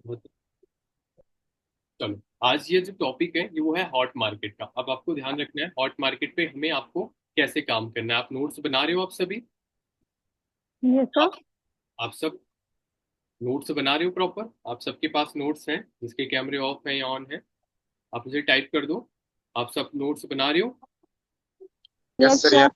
बहुत- चलो, आज ये जो टॉपिक है ये वो है हॉट मार्केट का। अब आपको ध्यान रखना है हॉट मार्केट पे हमें आपको कैसे काम करना है। आप नोट्स बना रहे हो आप सभी? ये आप सब। आप सब नोट्स बना रहे हो प्रॉपर? आप सबके पास नोट्स हैं जिसके कैमरे ऑफ है या ऑन है? आप मुझे टाइप कर दो। आप सब नोट्स बना रहे हो? Yes sir.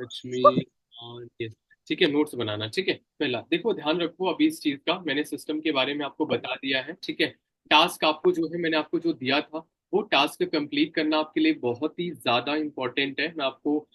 लक्ष्मी और yes। ठीक है, नोट्स बनाना। ठीक है, पहला देखो, ध्यान रखो अभी इस चीज का मैंने सिस्टम के बारे में आपको बता दिया है। ठीक है, टास्क आपको जो है मैंने आपको जो दिया था वो टास्क कंप्लीट करना आपके लिए बहुत ही ज्यादा इंपॉर्टेंट है। मैं आपको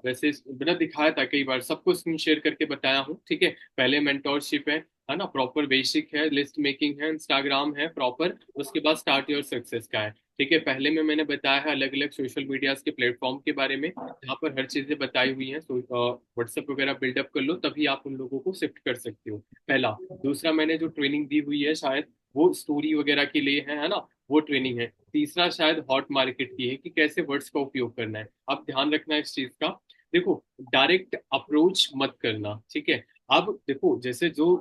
वैसे बिना दिखाया था कई बार, सबको स्क्रीन शेयर करके बताया हूँ। ठीक है, पहले मेंटोरशिप है ना, प्रॉपर बेसिक है, लिस्ट मेकिंग है, इंस्टाग्राम है प्रॉपर, उसके बाद स्टार्ट योर सक्सेस का है। ठीक है, पहले में मैंने बताया है अलग अलग सोशल मीडिया के प्लेटफॉर्म के बारे में, यहाँ पर हर चीजें बताई हुई हैं। व्हाट्सएप वगैरह बिल्डअप कर लो तभी आप उन लोगों को शिफ्ट कर सकते हो, पहला। दूसरा, मैंने जो ट्रेनिंग दी हुई है शायद वो स्टोरी वगैरह के लिए है ना, वो ट्रेनिंग है। तीसरा शायद हॉट मार्केट की है कि कैसे वर्ड्स का उपयोग करना है। आप ध्यान रखना है इस चीज का। देखो, डायरेक्ट अप्रोच मत करना। ठीक है, अब देखो जैसे जो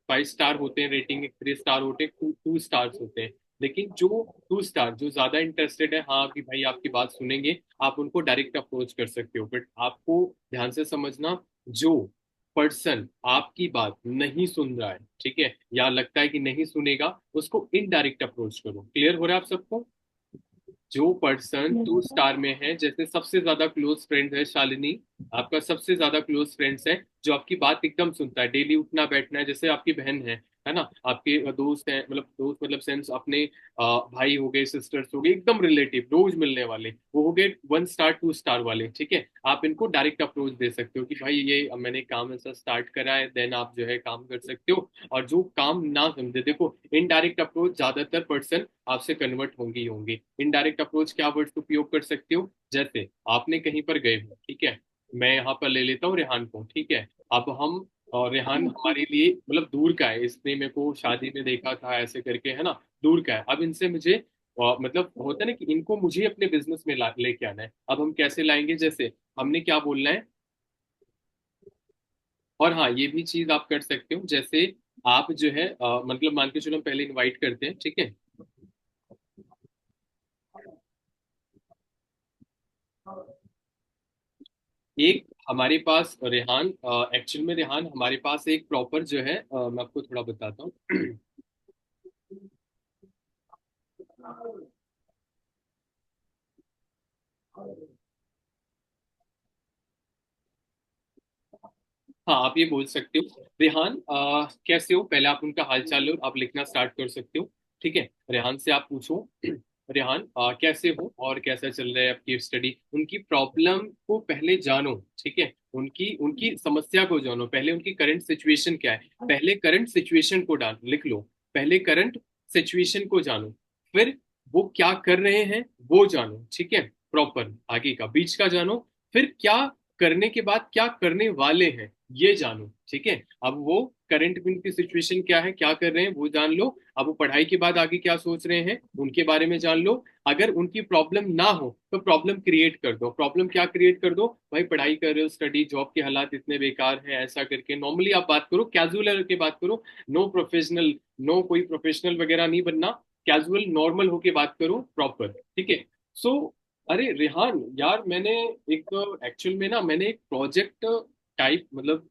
5 स्टार होते हैं रेटिंग, 3 स्टार होते हैं, 2 स्टार्स होते हैं, लेकिन जो 2 स्टार जो ज्यादा इंटरेस्टेड है, हाँ कि भाई आपकी बात सुनेंगे, आप उनको डायरेक्ट अप्रोच कर सकते हो। बट आपको ध्यान से समझना, जो पर्सन आपकी बात नहीं सुन रहा है, ठीक है, या लगता है कि नहीं सुनेगा, उसको इनडायरेक्ट अप्रोच करो। क्लियर हो रहा है आप सबको? जो पर्सन 2 स्टार में है, जैसे सबसे ज्यादा क्लोज फ्रेंड है शालिनी, आपका सबसे ज्यादा क्लोज फ्रेंड्स है, जो आपकी बात एकदम सुनता है, डेली उठना बैठना है, जैसे आपकी बहन है ना, आपके दोस्त हैं, मतलब दोस्त मतलब सेंस अपने भाई हो गए, सिस्टर्स हो गए, एकदम रिलेटिव रोज मिलने वाले, वो हो गए 1 स्टार 2 स्टार वाले। ठीक है, आप इनको डायरेक्ट अप्रोच दे सकते हो कि भाई ये मैंने काम ऐसा स्टार्ट करा है, देन आप जो है काम कर सकते हो। और जो काम ना समझे, देखो इनडायरेक्ट अप्रोच ज्यादातर पर्सन आपसे कन्वर्ट होंगे ही होंगे। इनडायरेक्ट अप्रोच क्या वर्ड्स उपयोग कर सकते हो, जैसे आपने कहीं पर गए हो, ठीक है, मैं यहाँ पर ले लेता हूँ रेहान को। ठीक है, अब हम और रेहान हमारे लिए मतलब दूर का है, इसने मेरे को शादी में देखा था ऐसे करके, है ना, दूर का है। अब इनसे मुझे मतलब होता है ना कि इनको मुझे अपने बिजनेस में लेके आना है। अब हम कैसे लाएंगे, जैसे हमने क्या बोलना है। और हाँ, ये भी चीज आप कर सकते हो, जैसे आप जो है मतलब मान के चलो हम पहले इनवाइट करते हैं, ठीक है। एक हमारे पास रेहान, एक्चुअल में रेहान हमारे पास एक प्रॉपर जो है मैं आपको थोड़ा बताता हूँ। हाँ, आप ये बोल सकते हो, रेहान कैसे हो, पहले आप उनका हाल चाल लो, आप लिखना स्टार्ट कर सकते हो। ठीक है, रेहान से आप पूछो, रेहान कैसे हो और कैसा चल रहा है आपकी स्टडी, उनकी प्रॉब्लम को पहले जानो। ठीक है, उनकी उनकी समस्या को जानो, पहले उनकी करंट सिचुएशन क्या है, पहले करंट सिचुएशन को डाल लिख लो। पहले करंट सिचुएशन को जानो, फिर वो क्या कर रहे हैं वो जानो। ठीक है, प्रॉपर आगे का बीच का जानो, फिर क्या करने के बाद क्या करने वाले हैं ये जानो। ठीक है, अब वो करंट में उनकी सिचुएशन क्या है, क्या कर रहे हैं वो जान लो। अब वो पढ़ाई के बाद आगे क्या सोच रहे हैं उनके बारे में जान लो। अगर उनकी प्रॉब्लम ना हो तो प्रॉब्लम क्रिएट कर दो। प्रॉब्लम क्या क्रिएट कर दो, भाई पढ़ाई कर रहे हो, स्टडी जॉब के हालात इतने बेकार हैं, ऐसा करके नॉर्मली आप बात करो, कैजुअल होके बात करो। नो प्रोफेशनल, नो कोई प्रोफेशनल वगैरह नहीं बनना, कैजुअल नॉर्मल होके बात करो प्रॉपर। ठीक है, सो अरे रेहान यार, मैंने एक एक्चुअल में ना मैंने एक प्रोजेक्ट टाइप मतलब,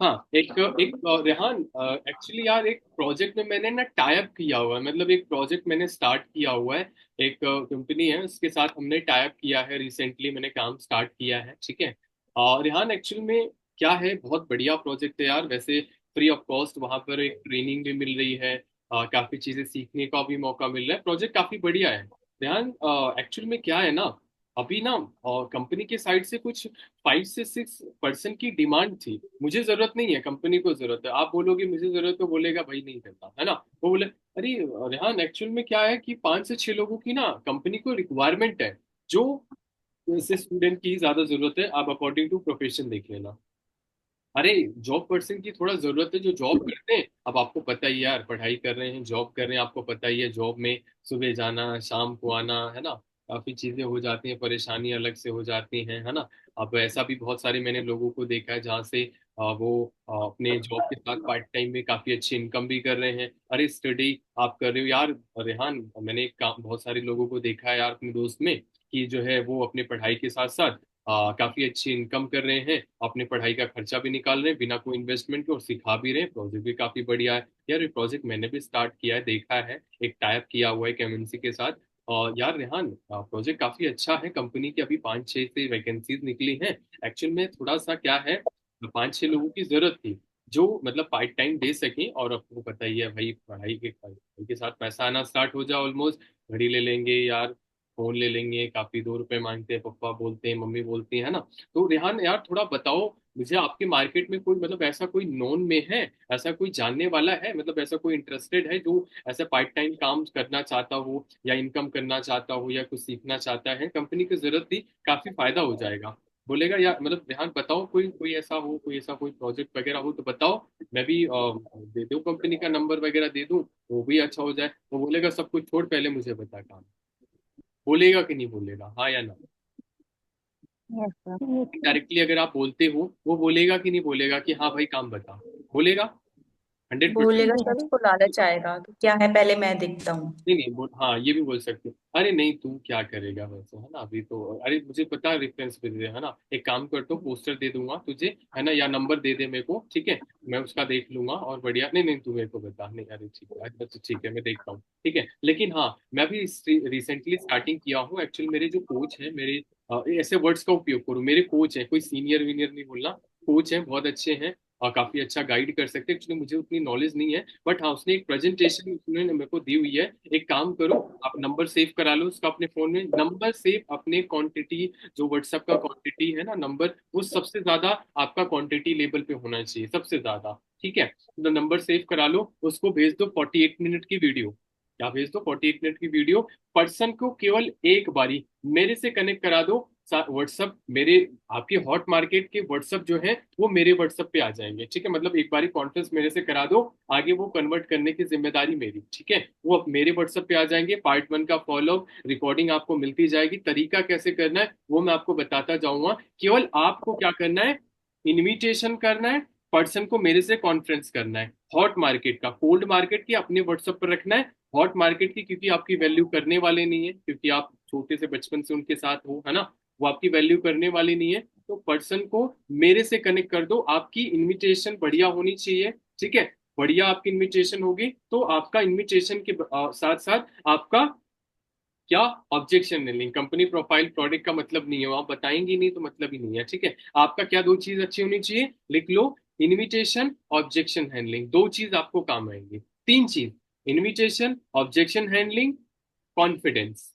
हाँ एक एक रेहान, एक्चुअली यार एक प्रोजेक्ट में मैंने ना टाइप किया हुआ है, मतलब एक प्रोजेक्ट मैंने स्टार्ट किया हुआ है। एक कंपनी है उसके साथ हमने टाइप किया है, रिसेंटली मैंने काम स्टार्ट किया है। ठीक है, और रेहान एक्चुअल में क्या है, बहुत बढ़िया प्रोजेक्ट है यार, वैसे फ्री ऑफ कॉस्ट वहां पर एक ट्रेनिंग भी मिल रही है, काफी चीजें सीखने का भी मौका मिल रहा है, प्रोजेक्ट काफी बढ़िया है। रेहान एक्चुअल में क्या है ना, अभी ना कंपनी के साइड से कुछ 5 से 6 पर्सन की डिमांड थी। मुझे जरूरत नहीं है, कंपनी को जरूरत है। आप बोलोगे मुझे जरूरत है, बोलेगा भाई नहीं करता, है ना। वो बोले अरे रेहान एक्चुअल में क्या है कि 5 से 6 लोगों की ना कंपनी को रिक्वायरमेंट है, जो जैसे स्टूडेंट की ज्यादा जरूरत है, आप अकॉर्डिंग टू प्रोफेशन देख लेना। अरे जॉब पर्सन की थोड़ा जरूरत है जो जॉब करते हैं। अब आपको पता ही है यार, पढ़ाई कर रहे हैं, जॉब कर रहे हैं, आपको पता ही है जॉब में सुबह जाना शाम को आना, है ना, काफी चीजें हो जाती हैं, परेशानी अलग से हो जाती हैं, है ना। अब ऐसा भी बहुत सारे मैंने लोगों को देखा है जहाँ से वो अपने जॉब के साथ पार्ट टाइम में काफी अच्छी इनकम भी कर रहे हैं। अरे स्टडी आप कर रहे हो यार रेहान, मैंने बहुत सारे लोगों को देखा है यार अपने दोस्त में कि जो है वो अपने पढ़ाई के साथ साथ काफी अच्छी इनकम कर रहे हैं, अपने पढ़ाई का खर्चा भी निकाल रहे हैं बिना कोई इन्वेस्टमेंट के, और सिखा भी रहे हैं। प्रोजेक्ट भी काफी बढ़िया है यार। ये प्रोजेक्ट मैंने भी स्टार्ट किया है, देखा है, एक टाइप किया हुआ है एक एमएनसी के साथ। और यार रेहान, प्रोजेक्ट काफी अच्छा है, कंपनी की अभी 5-6 से वैकेंसीज निकली हैं। एक्चुअल में थोड़ा सा क्या है, 5-6 लोगों की जरूरत थी जो मतलब पार्ट टाइम दे सके। और आपको पता ही है भाई, पढ़ाई के साथ पैसा आना स्टार्ट हो जाए ऑलमोस्ट, घड़ी ले लेंगे यार, फोन ले लेंगे, काफी 2 रुपए मांगते हैं, पापा बोलते हैं, मम्मी बोलती है ना। तो रेहान यार थोड़ा बताओ मुझे, आपके मार्केट में कोई मतलब ऐसा कोई नोन में है, ऐसा कोई जानने वाला है, मतलब ऐसा कोई इंटरेस्टेड है जो ऐसा पार्ट टाइम काम करना चाहता हो या इनकम करना चाहता हो या कुछ सीखना चाहता है, कंपनी की जरूरत थी, काफी फायदा हो जाएगा। बोलेगा या मतलब ध्यान बताओ, कोई कोई ऐसा हो, कोई ऐसा कोई प्रोजेक्ट वगैरह हो तो बताओ। मैं भी दे दूं कंपनी का नंबर वगैरह दे दूं, वो भी अच्छा हो जाए। वो बोलेगा सब कुछ छोड़, पहले मुझे बता काम। बोलेगा कि नहीं बोलेगा, हाँ या ना। Yes sir. डायरेक्टली अगर आप बोलते हो, वो बोलेगा कि नहीं बोलेगा कि हाँ भाई काम बता। बोलेगा 100%। बोलेगा सर, उसको लालच आएगा कि क्या है, पहले मैं देखता हूँ। नहीं नहीं हाँ ये भी बोल सकते हो, अरे नहीं तू क्या करेगा वैसे, है ना, अभी तो अरे मुझे पता है, रेफरेंस पे दे दे, है ना, एक काम कर, तो पोस्टर दे दूंगा तुझे, है ना, या नंबर दे दे मेरे को, ठीक है, मैं उसका देख लूंगा और बढ़िया। नहीं नहीं तू मेरे को बता, नहीं अरे ठीक है, अच्छा तो ठीक है मैं देखता हूँ, ठीक है। लेकिन हाँ मैं भी रिसेंटली स्टार्टिंग किया हूँ एक्चुअली। मेरे जो कोच है मेरे, ऐसे वर्ड्स का उपयोग करूँ, मेरे कोच है, कोई सीनियर वीनियर नहीं बोलना, कोच है, बहुत अच्छे हैं और काफी अच्छा गाइड कर सकते हैं। एक्चुअली मुझे उतनी नॉलेज नहीं है, बट हाँ उसने एक प्रेजेंटेशन उन्होंने मेरे को दी हुई है। एक काम करो, आप नंबर सेव करा लो उसका अपने फोन में, नंबर सेव अपने क्वांटिटी, जो व्हाट्सएप का क्वांटिटी है ना नंबर, वो सबसे ज्यादा आपका क्वांटिटी लेवल पे होना चाहिए, सबसे ज्यादा, ठीक है। तो नंबर सेव करा लो, उसको भेज दो 48 मिनट की वीडियो, क्या भेज दो 48 मिनट की वीडियो, पर्सन को केवल एक बारी मेरे से कनेक्ट करा दो। व्हाट्सअप मेरे, आपके हॉट मार्केट के व्हाट्सअप जो है वो मेरे व्हाट्सअप पे आ जाएंगे, ठीक है, मतलब एक बारी कॉन्फ्रेंस मेरे से करा दो, आगे वो कन्वर्ट करने की जिम्मेदारी मेरी, ठीक है। वो अब मेरे व्हाट्सएप पे आ जाएंगे, पार्ट 1 का फॉलो रिकॉर्डिंग आपको मिलती जाएगी, तरीका कैसे करना है वो मैं आपको बताता जाऊंगा। केवल आपको क्या करना है, इनविटेशन करना है, पर्सन को मेरे से कॉन्फ्रेंस करना है, हॉट मार्केट का, कोल्ड मार्केट की अपने व्हाट्सएप पर रखना है, हॉट मार्केट की क्योंकि आपकी वैल्यू करने वाले नहीं है, क्योंकि आप छोटे से बचपन से उनके साथ हो, है ना, वो आपकी वैल्यू करने वाली नहीं है। तो पर्सन को मेरे से कनेक्ट कर दो, आपकी इनविटेशन बढ़िया होनी चाहिए, ठीक है। बढ़िया आपकी इनविटेशन होगी तो आपका इनविटेशन के साथ साथ आपका क्या, ऑब्जेक्शन नहीं, कंपनी प्रोफाइल प्रोडक्ट का मतलब नहीं है, वो आप बताएंगे नहीं तो मतलब ही नहीं है, ठीक है। आपका क्या दो चीज अच्छी होनी चाहिए, लिख लो, इनविटेशन, ऑब्जेक्शन हैंडलिंग, दो चीज आपको काम आएंगी। तीन चीज, invitation, objection handling, confidence.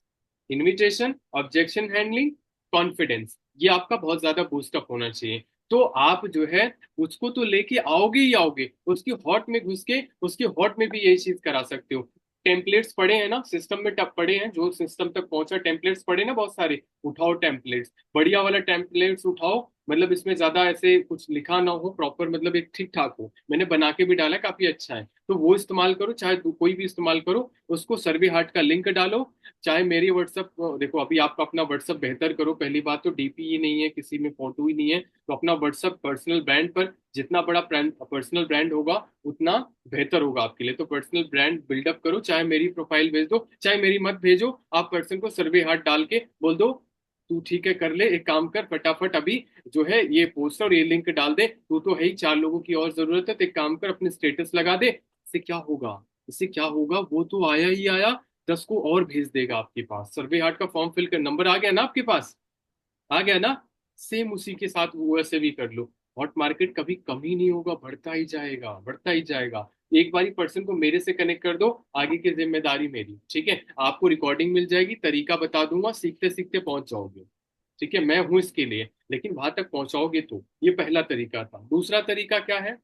Invitation, objection handling, confidence, ये आपका बहुत ज्यादा बूस्टअप होना चाहिए। तो आप जो है उसको तो लेके आओगे ही आओगे, उसकी हॉट में घुस के उसकी हॉट में भी यही चीज करा सकते हो। टेम्पलेट्स पड़े हैं ना सिस्टम में, टप पड़े हैं, जो सिस्टम तक पहुंचा टेम्पलेट्स पड़े ना बहुत सारे, उठाओ टेम्पलेट्स, बढ़िया वाला टेम्पलेट्स उठाओ, मतलब इसमें ज्यादा ऐसे कुछ लिखा ना हो, प्रॉपर मतलब एक ठीक ठाक हो, मैंने बना के भी डाला है, काफी अच्छा है, तो वो इस्तेमाल करो, चाहे कोई भी इस्तेमाल करो। उसको सर्वे हार्ट का लिंक डालो, चाहे मेरी व्हाट्सअप, देखो अभी आपका अपना व्हाट्सअप बेहतर करो, पहली बात तो डीपी ही नहीं है, किसी में फोटो ही नहीं है, तो अपना व्हाट्सअप पर्सनल ब्रांड पर, जितना बड़ा पर्सनल ब्रांड होगा उतना बेहतर होगा आपके लिए, तो पर्सनल ब्रांड बिल्डअप करो, चाहे मेरी प्रोफाइल भेज दो चाहे मेरी मत भेजो, आप पर्सन को सर्वे हार्ट डाल के बोल दो तू ठीक है कर ले, एक काम कर फटाफट अभी जो है ये पोस्ट और ये लिंक डाल दे, तू तो है ही, 4 लोगों की और जरूरत है, तो एक काम कर अपने स्टेटस लगा दे। इससे क्या होगा, इससे क्या होगा, वो तो आया ही आया, 10 को और भेज देगा आपके पास। सर्वे हार्ट का फॉर्म फिल कर, नंबर आ गया ना आपके पास, आ गया ना, सेम उसी के साथ वो ऐसे भी कर लो। हॉट मार्केट कभी कम ही नहीं होगा, बढ़ता ही जाएगा, बढ़ता ही जाएगा। एक बारी पर्सन को मेरे से कनेक्ट कर दो, आगे की जिम्मेदारी मेरी, ठीक है। आपको रिकॉर्डिंग मिल जाएगी, तरीका बता दूंगा, सीखते सीखते पहुंच जाओगे, ठीक है, मैं हूं इसके लिए, लेकिन वहां तक पहुंचाओगे तो, ये पहला तरीका था। दूसरा तरीका क्या है,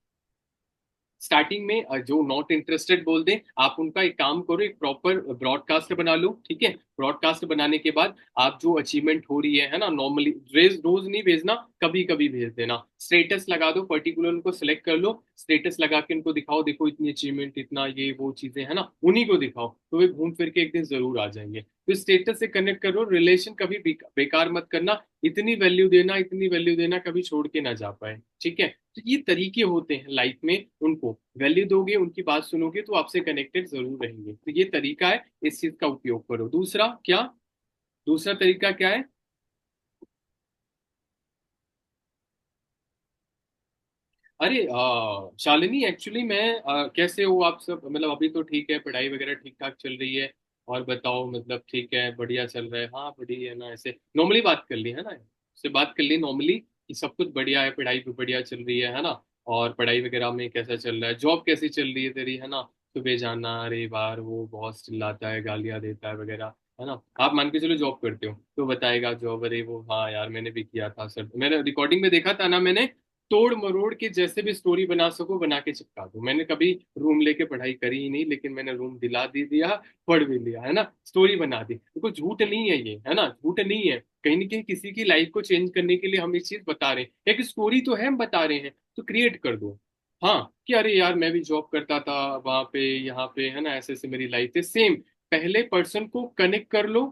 स्टार्टिंग में जो नॉट इंटरेस्टेड बोल दें, आप उनका एक काम करो, एक प्रॉपर ब्रॉडकास्ट बना लो, ठीक है। ब्रॉडकास्ट बनाने के बाद आप जो अचीवमेंट हो रही है ना, नॉर्मली रोज रोज नहीं भेजना, कभी कभी भेज देना। स्टेटस लगा दो, पर्टिकुलर उनको सिलेक्ट कर लो, स्टेटस लगा के उनको दिखाओ, देखो इतनी अचीवमेंट, इतना ये वो चीजें है ना, उन्हीं को दिखाओ, तो वे घूम फिर के एक दिन जरूर आ जाएंगे। तो स्टेटस से कनेक्ट करो, रिलेशन कभी बेकार मत करना, इतनी वैल्यू देना, इतनी वैल्यू देना, कभी छोड़ के ना जा पाए, ठीक है। तो ये तरीके होते हैं लाइफ में, उनको वैल्यू दोगे, उनकी बात सुनोगे, तो आपसे कनेक्टेड जरूर रहेंगे। तो ये तरीका है, इस चीज का उपयोग करो। दूसरा क्या, दूसरा तरीका क्या है? अरे शालिनी, एक्चुअली मैं कैसे हो आप सब? मतलब अभी तो ठीक है, पढ़ाई वगैरह ठीक ठाक चल रही है, और बताओ, मतलब ठीक है, बढ़िया चल रहा है? हाँ बढ़िया है ना, ऐसे नॉर्मली बात कर ली है ना, उससे बात कर ली नॉर्मली कि सब कुछ बढ़िया है, पढ़ाई भी बढ़िया चल रही है ना? और पढ़ाई वगैरह में कैसा चल रहा है, जॉब कैसी चल रही है तेरी, है ना? सुबह जाना, अरे बार वो बॉस चिल्लाता है, गालियां देता है वगैरह, है ना? आप मान के चलो जॉब करते हो तो बताएगा जॉब, अरे वो हाँ यार मैंने भी किया था सर, मैंने रिकॉर्डिंग में देखा था ना, मैंने तोड़ मरोड़ के जैसे भी स्टोरी बना सको बना के चिपका दो। मैंने कभी रूम लेके पढ़ाई करी ही नहीं, लेकिन मैंने रूम दिला दे दिया, पढ़ भी लिया, है ना, स्टोरी बना दी। देखो झूठ नहीं है ये, है ना, झूठ नहीं है, कहीं ना कहीं किसी की लाइफ को चेंज करने के लिए हम एक चीज बता रहे हैं, एक स्टोरी तो है, हम बता रहे हैं, तो क्रिएट कर दो। हाँ, कि अरे यार मैं भी जॉब करता था वहां पे, यहाँ पे, है ना, ऐसे ऐसे मेरी लाइफ है सेम। पहले पर्सन को कनेक्ट कर लो,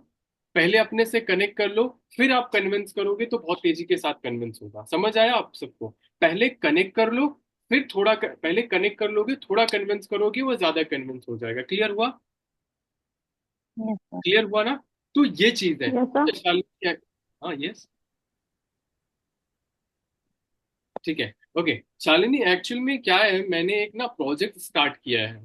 पहले अपने से कनेक्ट कर लो, फिर आप कन्विंस करोगे तो बहुत तेजी के साथ कन्विंस होगा। समझ आया आप सबको? पहले कनेक्ट कर लो, फिर पहले कनेक्ट कर लोगे, थोड़ा कन्विंस करोगे, वो ज्यादा कन्विंस हो जाएगा। क्लियर हुआ? Yes sir. क्लियर हुआ ना? तो ये चीज है। Yes sir. अच्छा, शालिनी क्या? हाँ, यस, ठीक है, ओके। शालिनी, एक्चुअल में क्या है, मैंने एक ना प्रोजेक्ट स्टार्ट किया है,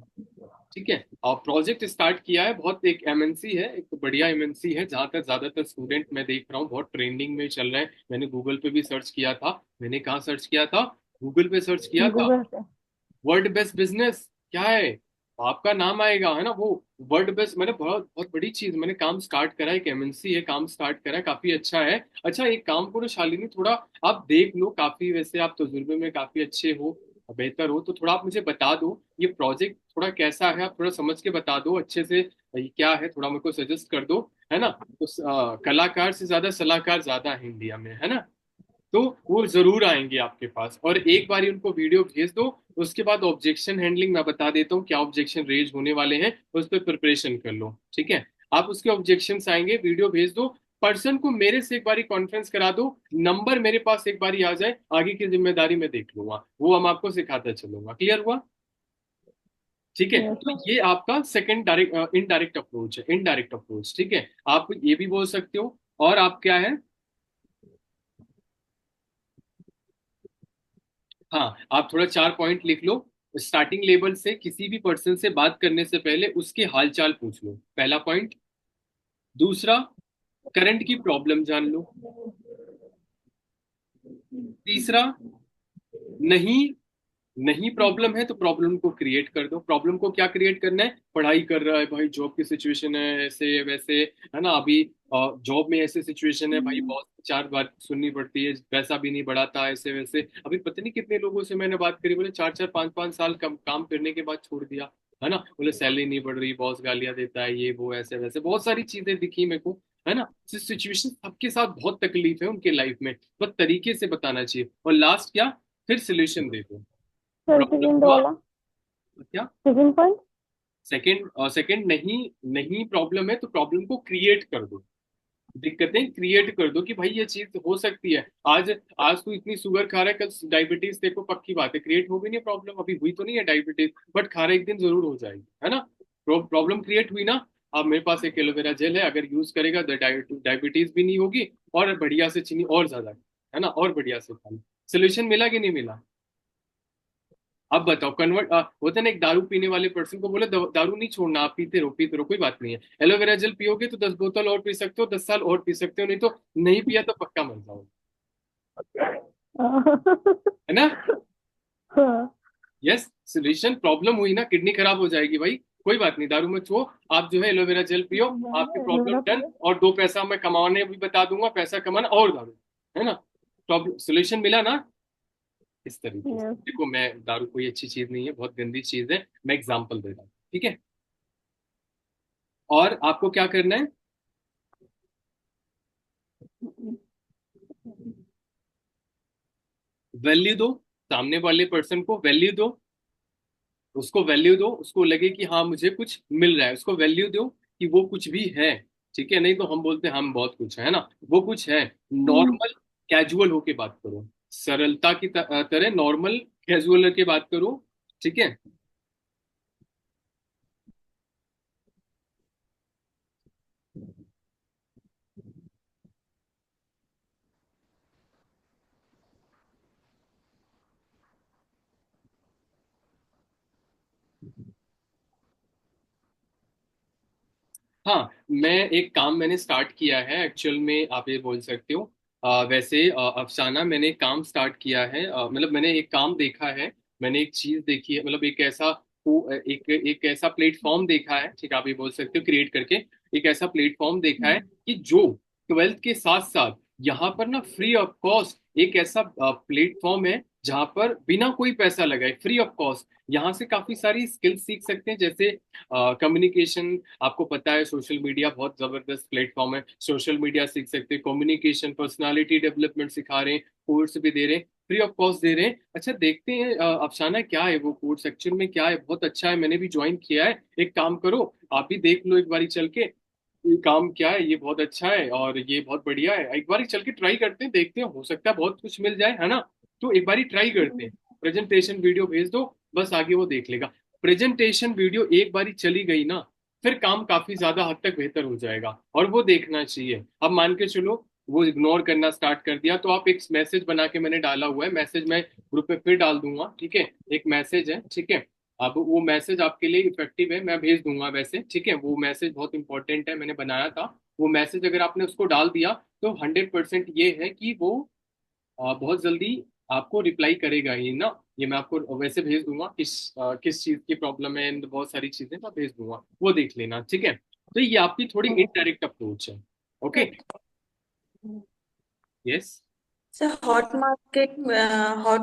ठीक है। और प्रोजेक्ट स्टार्ट किया है, बहुत एक एमएनसी है, एक बढ़िया एमएनसी है, जहां तक ज्यादातर स्टूडेंट मैं देख रहा हूँ बहुत ट्रेंडिंग में चल रहे हैं। मैंने गूगल पे भी सर्च किया था, मैंने कहाँ सर्च किया था? गूगल पे सर्च किया था। गूगल पे। वर्ल्ड बेस्ट बिजनेस, क्या है, आपका नाम आएगा, है ना वो। वर्ल्ड बेस्ट, मैंने बहुत बहुत बड़ी चीज, मैंने काम स्टार्ट करा है, एक एमएनसी है, काम स्टार्ट करा है, काफी अच्छा है। अच्छा, एक काम करो शालिनी, थोड़ा आप देख लो, काफी वैसे आप तजुर्बे में काफी अच्छे हो, बेहतर हो, तो थोड़ा आप मुझे बता दो ये प्रोजेक्ट थोड़ा कैसा है, आप थोड़ा समझ के बता दो अच्छे से, ये क्या है, थोड़ा मेरे को सजेस्ट कर दो, है ना? तो कलाकार से ज्यादा सलाहकार ज्यादा है इंडिया में, है ना? तो वो जरूर आएंगे आपके पास, और एक बार ही उनको वीडियो भेज दो। उसके बाद ऑब्जेक्शन हैंडलिंग मैं बता देता हूँ, क्या ऑब्जेक्शन रेज होने वाले हैं, उस पर प्रिपरेशन कर लो, ठीक है। आप उसके ऑब्जेक्शन आएंगे, वीडियो भेज दो, पर्सन को मेरे से एक बारी कॉन्फ्रेंस करा दो, नंबर मेरे पास एक बारी आ जाए, आगे की जिम्मेदारी मैं देख लूंगा, वो हम आपको सिखाता चलूंगा। क्लियर हुआ? ठीक है, यस तो सर। ये आपका सेकंड डायरेक्ट इनडायरेक्ट अप्रोच है, इनडायरेक्ट अप्रोच, ठीक है। आप ये भी बोल सकते हो। और आप क्या है, हाँ, आप थोड़ा 4 पॉइंट लिख लो। स्टार्टिंग लेवल से किसी भी पर्सन से बात करने से पहले उसके हालचाल पूछ लो, पहला पॉइंट। दूसरा, करंट की प्रॉब्लम जान लो। तीसरा, नहीं, नहीं प्रॉब्लम है तो प्रॉब्लम को क्रिएट कर दो। प्रॉब्लम को क्या क्रिएट करना है? पढ़ाई कर रहा है भाई, जॉब की सिचुएशन है ऐसे वैसे, है ना, अभी जॉब में ऐसे सिचुएशन है भाई, बहुत 4 बार सुननी पड़ती है, पैसा भी नहीं बढ़ाता, ऐसे वैसे। अभी पता नहीं कितने लोगों से मैंने बात करी, बोले 4 4 5 5 साल काम करने के बाद छोड़ दिया, है ना, बोले सैलरी नहीं बढ़ रही, बॉस गालियां देता है, ये वो ऐसे वैसे, बहुत सारी चीजें दिखी मेरे को, है ना। सिचुएशन सबके साथ बहुत तकलीफ है उनके लाइफ में, बस तरीके से बताना चाहिए। और लास्ट क्या, फिर सोल्यूशन दे दो। सर प्रॉब्लम सेकंड हुआ, वाला। क्या? Second point. सेकंड नहीं, नहीं प्रॉब्लम है तो प्रॉब्लम को क्रिएट कर दो, दिक्कतें क्रिएट कर दो कि भाई ये चीज हो सकती है। आज आज तू इतनी शुगर खा रहा है, कल डायबिटीज, देखो पक्की बात है, क्रिएट होगी नहीं प्रॉब्लम, अभी हुई तो नहीं है डायबिटीज, बट खा रहा एक दिन जरूर हो जाएगी, है ना? प्रॉब्लम क्रिएट हुई ना। अब मेरे पास एक एलोवेरा जेल है, अगर यूज करेगा तो डायबिटीज भी नहीं होगी, और बढ़िया से चीनी और ज्यादा, है ना, और बढ़िया से खाना। सोल्यूशन मिला कि नहीं मिला? अब बताओ, कन्वर्ट होता है ना, एक दारू पीने वाले पर्सन को बोले दारू नहीं छोड़ना, आप पीते रहो, कोई बात नहीं है, एलोवेरा जेल पियोगे तो 10 बोतल और पी सकते हो, 10 साल और पी सकते हो, नहीं तो नहीं पिया तो पक्का मर जाओगे, है ना? हाँ। यस, सोल्यूशन, प्रॉब्लम हुई ना, किडनी खराब हो जाएगी भाई, कोई बात नहीं, दारू मत छुओ, आप जो है एलोवेरा जेल पियो, आपकी प्रॉब्लम एलोवेरा डन। पियो। और 2 पैसा मैं कमाने भी बता दूंगा, पैसा कमाना और दारू, है ना? प्रॉब्लम सोल्यूशन मिला ना? इस तरीके से यस। देखो, मैं दारू कोई अच्छी चीज नहीं है, बहुत गंदी चीज है, मैं एग्जाम्पल दे रहा हूँ, ठीक है। और आपको क्या करना है, वैल्यू दो, सामने वाले पर्सन को वैल्यू दो, उसको वैल्यू दो, उसको लगे कि हाँ मुझे कुछ मिल रहा है, उसको वैल्यू दो कि वो कुछ भी है, ठीक है। नहीं तो हम बोलते हैं हम बहुत कुछ है ना, वो कुछ है। नॉर्मल कैजुअल होके बात करो, सरलता की तरह नॉर्मल कैजुअल होके बात करो, ठीक है। हाँ, मैं एक काम मैंने स्टार्ट किया है एक्चुअल में, आप ये बोल सकते हो। वैसे अफसाना, मैंने एक काम स्टार्ट किया है, मतलब मैंने एक काम देखा है, मैंने एक चीज देखी है, मतलब एक ऐसा एक ऐसा प्लेटफॉर्म देखा है, ठीक है, आप ये बोल सकते हो क्रिएट करके। एक ऐसा प्लेटफॉर्म देखा है कि जो 12th के साथ साथ यहाँ पर ना फ्री ऑफ कॉस्ट एक ऐसा प्लेटफॉर्म है जहाँ पर बिना कोई पैसा लगाए फ्री ऑफ कॉस्ट यहाँ से काफी सारी स्किल्स सीख सकते हैं, जैसे कम्युनिकेशन। आपको पता है सोशल मीडिया बहुत जबरदस्त प्लेटफॉर्म है, सोशल मीडिया सीख सकते हैं, कम्युनिकेशन, पर्सनालिटी डेवलपमेंट सिखा रहे हैं, कोर्स भी दे रहे हैं, फ्री ऑफ कॉस्ट दे रहे हैं। अच्छा, देखते हैं अफसाना क्या है वो कोर्स एक्चुअल में, क्या है, बहुत अच्छा है, मैंने भी ज्वाइन किया है। एक काम करो, आप भी देख लो एक बारी चल के, ये काम क्या है, ये बहुत अच्छा है और ये बहुत बढ़िया है, एक बारी चल के ट्राई करते हैं, देखते हैं, हो सकता है बहुत कुछ मिल जाए, है ना। तो एक बारी ट्राई करते हैं, प्रेजेंटेशन वीडियो भेज दो, बस आगे वो देख लेगा। प्रेजेंटेशन वीडियो एक बारी चली गई ना, फिर काम काफी ज्यादा हद तक बेहतर हो जाएगा, और वो देखना चाहिए। अब मान के चलो वो इग्नोर करना स्टार्ट कर दिया, तो आप एक मैसेज बना के, मैंने डाला हुआ है मैसेज, मैं ग्रुप पे फिर डाल दूंगा, ठीक है। एक मैसेज है, ठीक है। अब वो मैसेज आपके लिए इफेक्टिव है, मैं भेज दूंगा वैसे, ठीक है। वो मैसेज बहुत इंपॉर्टेंट है, मैंने बनाया था। वो मैसेज अगर आपने उसको डाल दिया, तो 100% ये है कि वो बहुत जल्दी आपको रिप्लाई करेगा ही ना। ये मैं आपको वैसे भेज दूंगा, किस चीज की प्रॉब्लम है, and बहुत सारी चीजें मैं भेज दूंगा, वो देख लेना, ठीक है। तो ये आपकी थोड़ी इनडायरेक्ट अप्रोच है। Okay. Yes. Sir, hot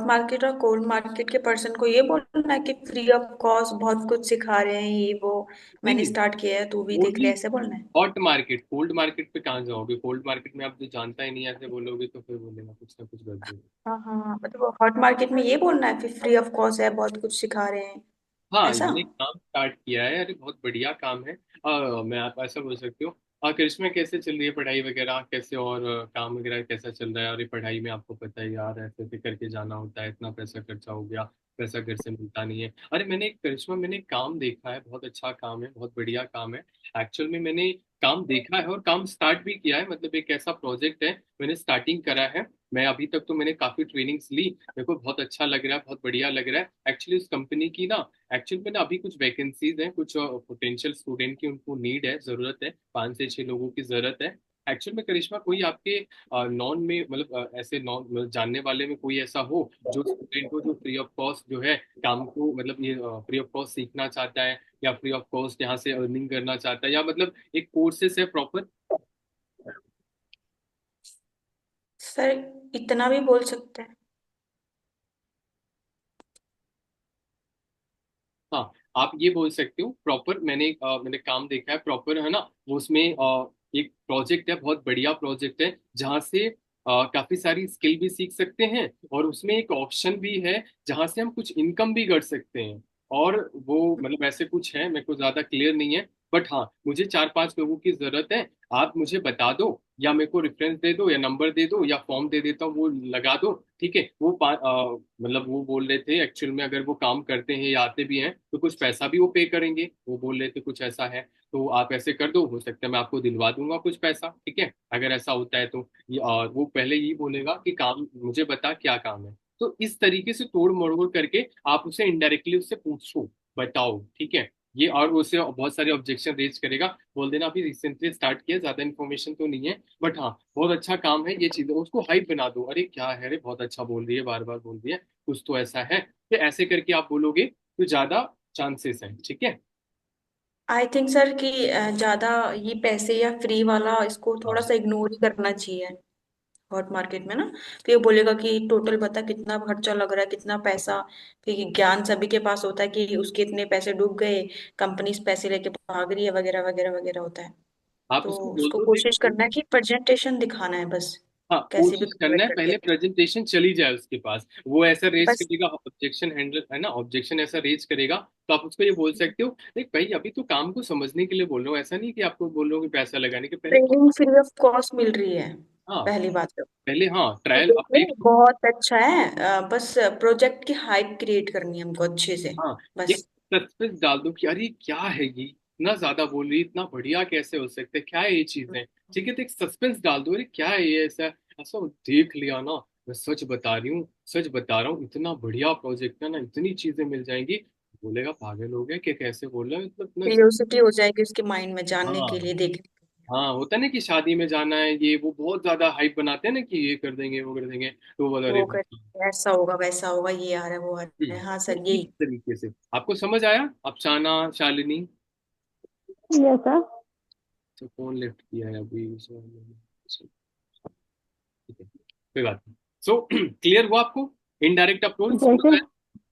market और कोल्ड मार्केट के पर्सन को ये बोलना है कि फ्री ऑफ कॉस्ट बहुत कुछ सिखा रहे हैं, ये वो नहीं मैंने नहीं, स्टार्ट किया है तू भी देख ओनली ले, ऐसे बोलना है। हॉट मार्केट, कोल्ड मार्केट पे कहाँ जाओगे, कोल्ड मार्केट में आप जो जानता ही नहीं है, ऐसे बोलोगे तो फिर बोलेगा कुछ ना कुछ गड़बड़। हाँ हाँ हाँ, मतलब हॉट मार्केट में ये बोलना है फिर फ्री ऑफ कॉस्ट है, बहुत कुछ सिखा रहे हैं, हाँ, ऐसा। मैंने काम स्टार्ट किया है, अरे बहुत बढ़िया काम है। मैं आप ऐसा बोल सकती हूँ। करिश्मा, कैसे चल रही है पढ़ाई वगैरह, कैसे, और काम वगैरह कैसा चल रहा है। अरे पढ़ाई में आपको पता है यार, ऐसे ऐसे करके जाना होता है, इतना पैसा खर्चा हो गया, पैसा घर से मिलता नहीं है। अरे करिश्मा, मैंने एक काम देखा है, बहुत अच्छा काम है, बहुत बढ़िया काम है। एक्चुअल में मैंने काम देखा है और काम स्टार्ट भी किया है, मतलब एक ऐसा प्रोजेक्ट है, मैंने स्टार्टिंग करा है। मैं अभी तक तो मैंने काफी ट्रेनिंग्स ली, मेरे को बहुत अच्छा लग रहा है, बहुत बढ़िया लग रहा है एक्चुअली उस कंपनी की ना। एक्चुअल में ना अभी कुछ वैकेंसीज हैं, कुछ पोटेंशियल स्टूडेंट की, उनको नीड है, जरूरत है, 5 से 6 लोगों की जरूरत है। एक्चुअल में करिश्मा, कोई आपके नॉन में, मतलब ऐसे नॉन, मतलब जानने वाले में कोई ऐसा हो जो स्टूडेंट को, जो फ्री ऑफ कॉस्ट जो है काम को, मतलब ये फ्री ऑफ कॉस्ट सीखना चाहता है, या फ्री ऑफ कॉस्ट यहाँ से अर्निंग करना चाहता है, या मतलब एक कोर्सेस है प्रॉपर। सर, इतना भी बोल सकते हैं। हाँ, आप ये बोल सकते हो प्रॉपर, मैंने काम देखा है प्रॉपर, है ना। वो उसमें एक प्रोजेक्ट है, बहुत बढ़िया प्रोजेक्ट है, जहाँ से काफी सारी स्किल भी सीख सकते हैं, और उसमें एक ऑप्शन भी है जहाँ से हम कुछ इनकम भी कर सकते हैं। और वो मतलब ऐसे कुछ है, मेरे को ज्यादा क्लियर नहीं है, बट हाँ, मुझे 4-5 लोगों की जरूरत है। आप मुझे बता दो, या मेरे को रेफरेंस दे दो, या नंबर दे दो, या फॉर्म दे देता हूँ, वो लगा दो, ठीक है। मतलब वो बोल रहे थे एक्चुअल में, अगर वो काम करते हैं या आते भी हैं तो कुछ पैसा भी वो पे करेंगे, वो बोल रहे थे कुछ ऐसा है। तो आप ऐसे कर दो, हो सकता है मैं आपको दिलवा दूंगा कुछ पैसा, ठीक है, अगर ऐसा होता है तो। वो पहले यही बोलेगा कि काम मुझे बता, क्या काम है। तो इस तरीके से तोड़ मरोड़ करके आप उसे इनडायरेक्टली उससे पूछो, बताओ, ठीक है। ये, और उसे बहुत सारे ऑब्जेक्शन रेज करेगा, बोल देना अभी रिसेंटली स्टार्ट किया, ज्यादा इन्फॉर्मेशन तो नहीं है, बट हाँ बहुत अच्छा काम है, ये चीज उसको हाइप बना दो, अरे क्या है रे, बहुत अच्छा बोल रही है, बार बार बोल रही है, कुछ तो ऐसा है। तो ऐसे करके आप बोलोगे तो ज्यादा चांसेस है, ठीक है। आई थिंक सर कि ज्यादा ये पैसे या फ्री वाला इसको थोड़ा हाँ सा इग्नोर ही करना चाहिए। हॉट मार्केट में ना। तो ये बोलेगा कि टोटल बता कितना खर्चा लग रहा है, कितना पैसा। फिर ज्ञान सभी के पास होता है कि उसके इतने पैसे डूब गए, कंपनी पैसे लेके भाग रही है, वगैरह वगैरह वगैरह होता है। आप तो उसको बोल उसको दो कोशिश देखो। करना है कि प्रेजेंटेशन दिखाना है बस, हाँ, कैसे भी कोशिश करना कन्वर्ट है करके। पहले प्रेजेंटेशन चली जाए उसके पास, वो ऐसा रेज बस करेगा, ऑब्जेक्शन हैंडल है ना, ऑब्जेक्शन ऐसा रेज करेगा। तो आप उसको ये बोल सकते हो, देख भाई अभी तो काम को समझने के लिए बोल रहा हूँ, ऐसा नहीं कि आपको बोल रहा हूँ कि पैसा लगाने के पहले। ट्रेनिंग फ्री ऑफ कॉस्ट मिल रही है, हाँ, पहली बात तो। पहले हाँ तो ट्रायल आप देखिए देख लो। बहुत अच्छा है, बस प्रोजेक्ट की हाइप क्रिएट करनी है हमको अच्छे से, हाँ, एक बस। सस्पेंस डाल दो कि अरे क्या है ये, इतना ज्यादा बोल रही है, इतना बढ़िया कैसे हो सकता है, क्या है ये चीजें। ठीक है, तो एक सस्पेंस डाल दो, अरे क्या है ये ऐसा। ऐसा देख लिया ना, मैं सच बता रही हूँ, सच बता रहा हूँ, इतना बढ़िया प्रोजेक्ट है ना, इतनी चीजें मिल जाएंगी। बोलेगा पागल हो गया, क्या कैसे बोल रहा है, मतलब इतना। क्यूरियोसिटी हो जाएगी उसके माइंड में, जानने के हाँ लिए, देखने के लिए। हाँ, होता है ना कि शादी में जाना है, ये वो बहुत ज्यादा हाइप बनाते हैं ना कि ये कर देंगे वो कर देंगे, तो वो अरे वो कर ऐसा होगा वैसा होगा, ये आ रहा है वो आ रहा है, हाँ तो सर इस यही। तरीके से आपको समझ आया। अफसाना, शालिनी, यस सर। तो कौन लिफ्ट किया है अभी। ठीक है, कोई बात नहीं। सो क्लियर हुआ आपको, इनडायरेक्ट अप्रोच समझ जैसे आया।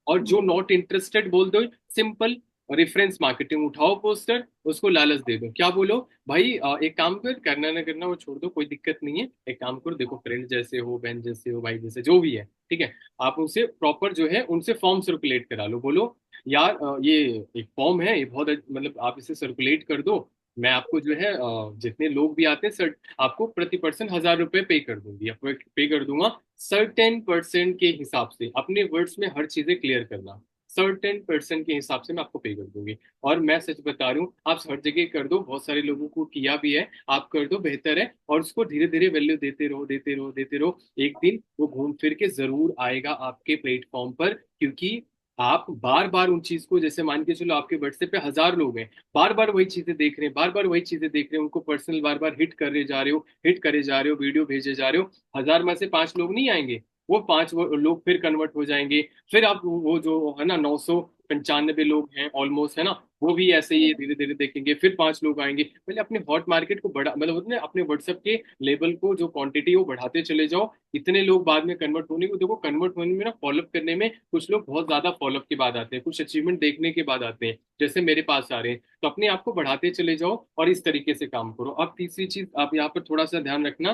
और जो नॉट इंटरेस्टेड बोल दो, सिंपल रेफरेंस मार्केटिंग उठाओ, पोस्टर उसको लालच दे दो, क्या बोलो भाई एक काम कर, करना ना करना वो छोड़ दो, कोई दिक्कत नहीं है, एक काम करो, देखो फ्रेंड जैसे हो, बहन जैसे हो, भाई जैसे जो भी है, ठीक है, आप उनसे प्रॉपर जो है उनसे फॉर्म सर्कुलेट करा लो, बोलो यार ये एक फॉर्म है, ये बहुत मतलब आप इसे सर्कुलेट कर दो, मैं आपको जो है जितने लोग भी आते हैं सर, आपको प्रति पर्सन 1,000 रुपए पे कर दूंगी, या पे कर दूंगा, सर्टेन परसेंट के हिसाब से, अपने वर्ड्स में हर चीजें क्लियर करना, सर्टेन परसेंट के हिसाब से मैं आपको पे कर दूंगी। और मैं सच बता रही हूँ, आप हर जगह कर दो, बहुत सारे लोगों को किया भी है, आप कर दो, बेहतर है, और उसको धीरे धीरे वैल्यू देते रहो, देते रहो, देते रहो, एक दिन वो घूम फिर के जरूर आएगा आपके प्लेटफॉर्म पर, क्योंकि आप बार बार उन चीज को, जैसे मान के चलो आपके व्हाट्सएप पे 1,000 लोग हैं, बार बार वही चीजें देख रहे हैं, बार बार वही चीजें देख रहे हैं, उनको पर्सनल बार बार हिट करे जा रहे हो, हिट करे जा रहे हो, वीडियो भेजे जा रहे हो, 1,000 में से 5 लोग नहीं आएंगे, वो लोग फिर कन्वर्ट हो जाएंगे, फिर आप वो जो है ना 995 लोग हैं ऑलमोस्ट है ना, वो भी ऐसे ही धीरे धीरे देखेंगे, फिर 5 लोग आएंगे। पहले अपने हॉट मार्केट को बढ़ा, मतलब होता है ना, अपने व्हाट्सएप के लेवल को, जो क्वांटिटी वो बढ़ाते चले जाओ, इतने लोग बाद में कन्वर्ट होने को, देखो कन्वर्ट होने में ना, फॉलोअप करने में कुछ लोग बहुत ज्यादा फॉलोअप के बाद आते हैं, कुछ अचीवमेंट देखने के बाद आते हैं, जैसे मेरे पास आ रहे हैं, तो अपने आप को बढ़ाते चले जाओ और इस तरीके से काम करो। अब तीसरी चीज आप यहाँ पर थोड़ा सा ध्यान रखना,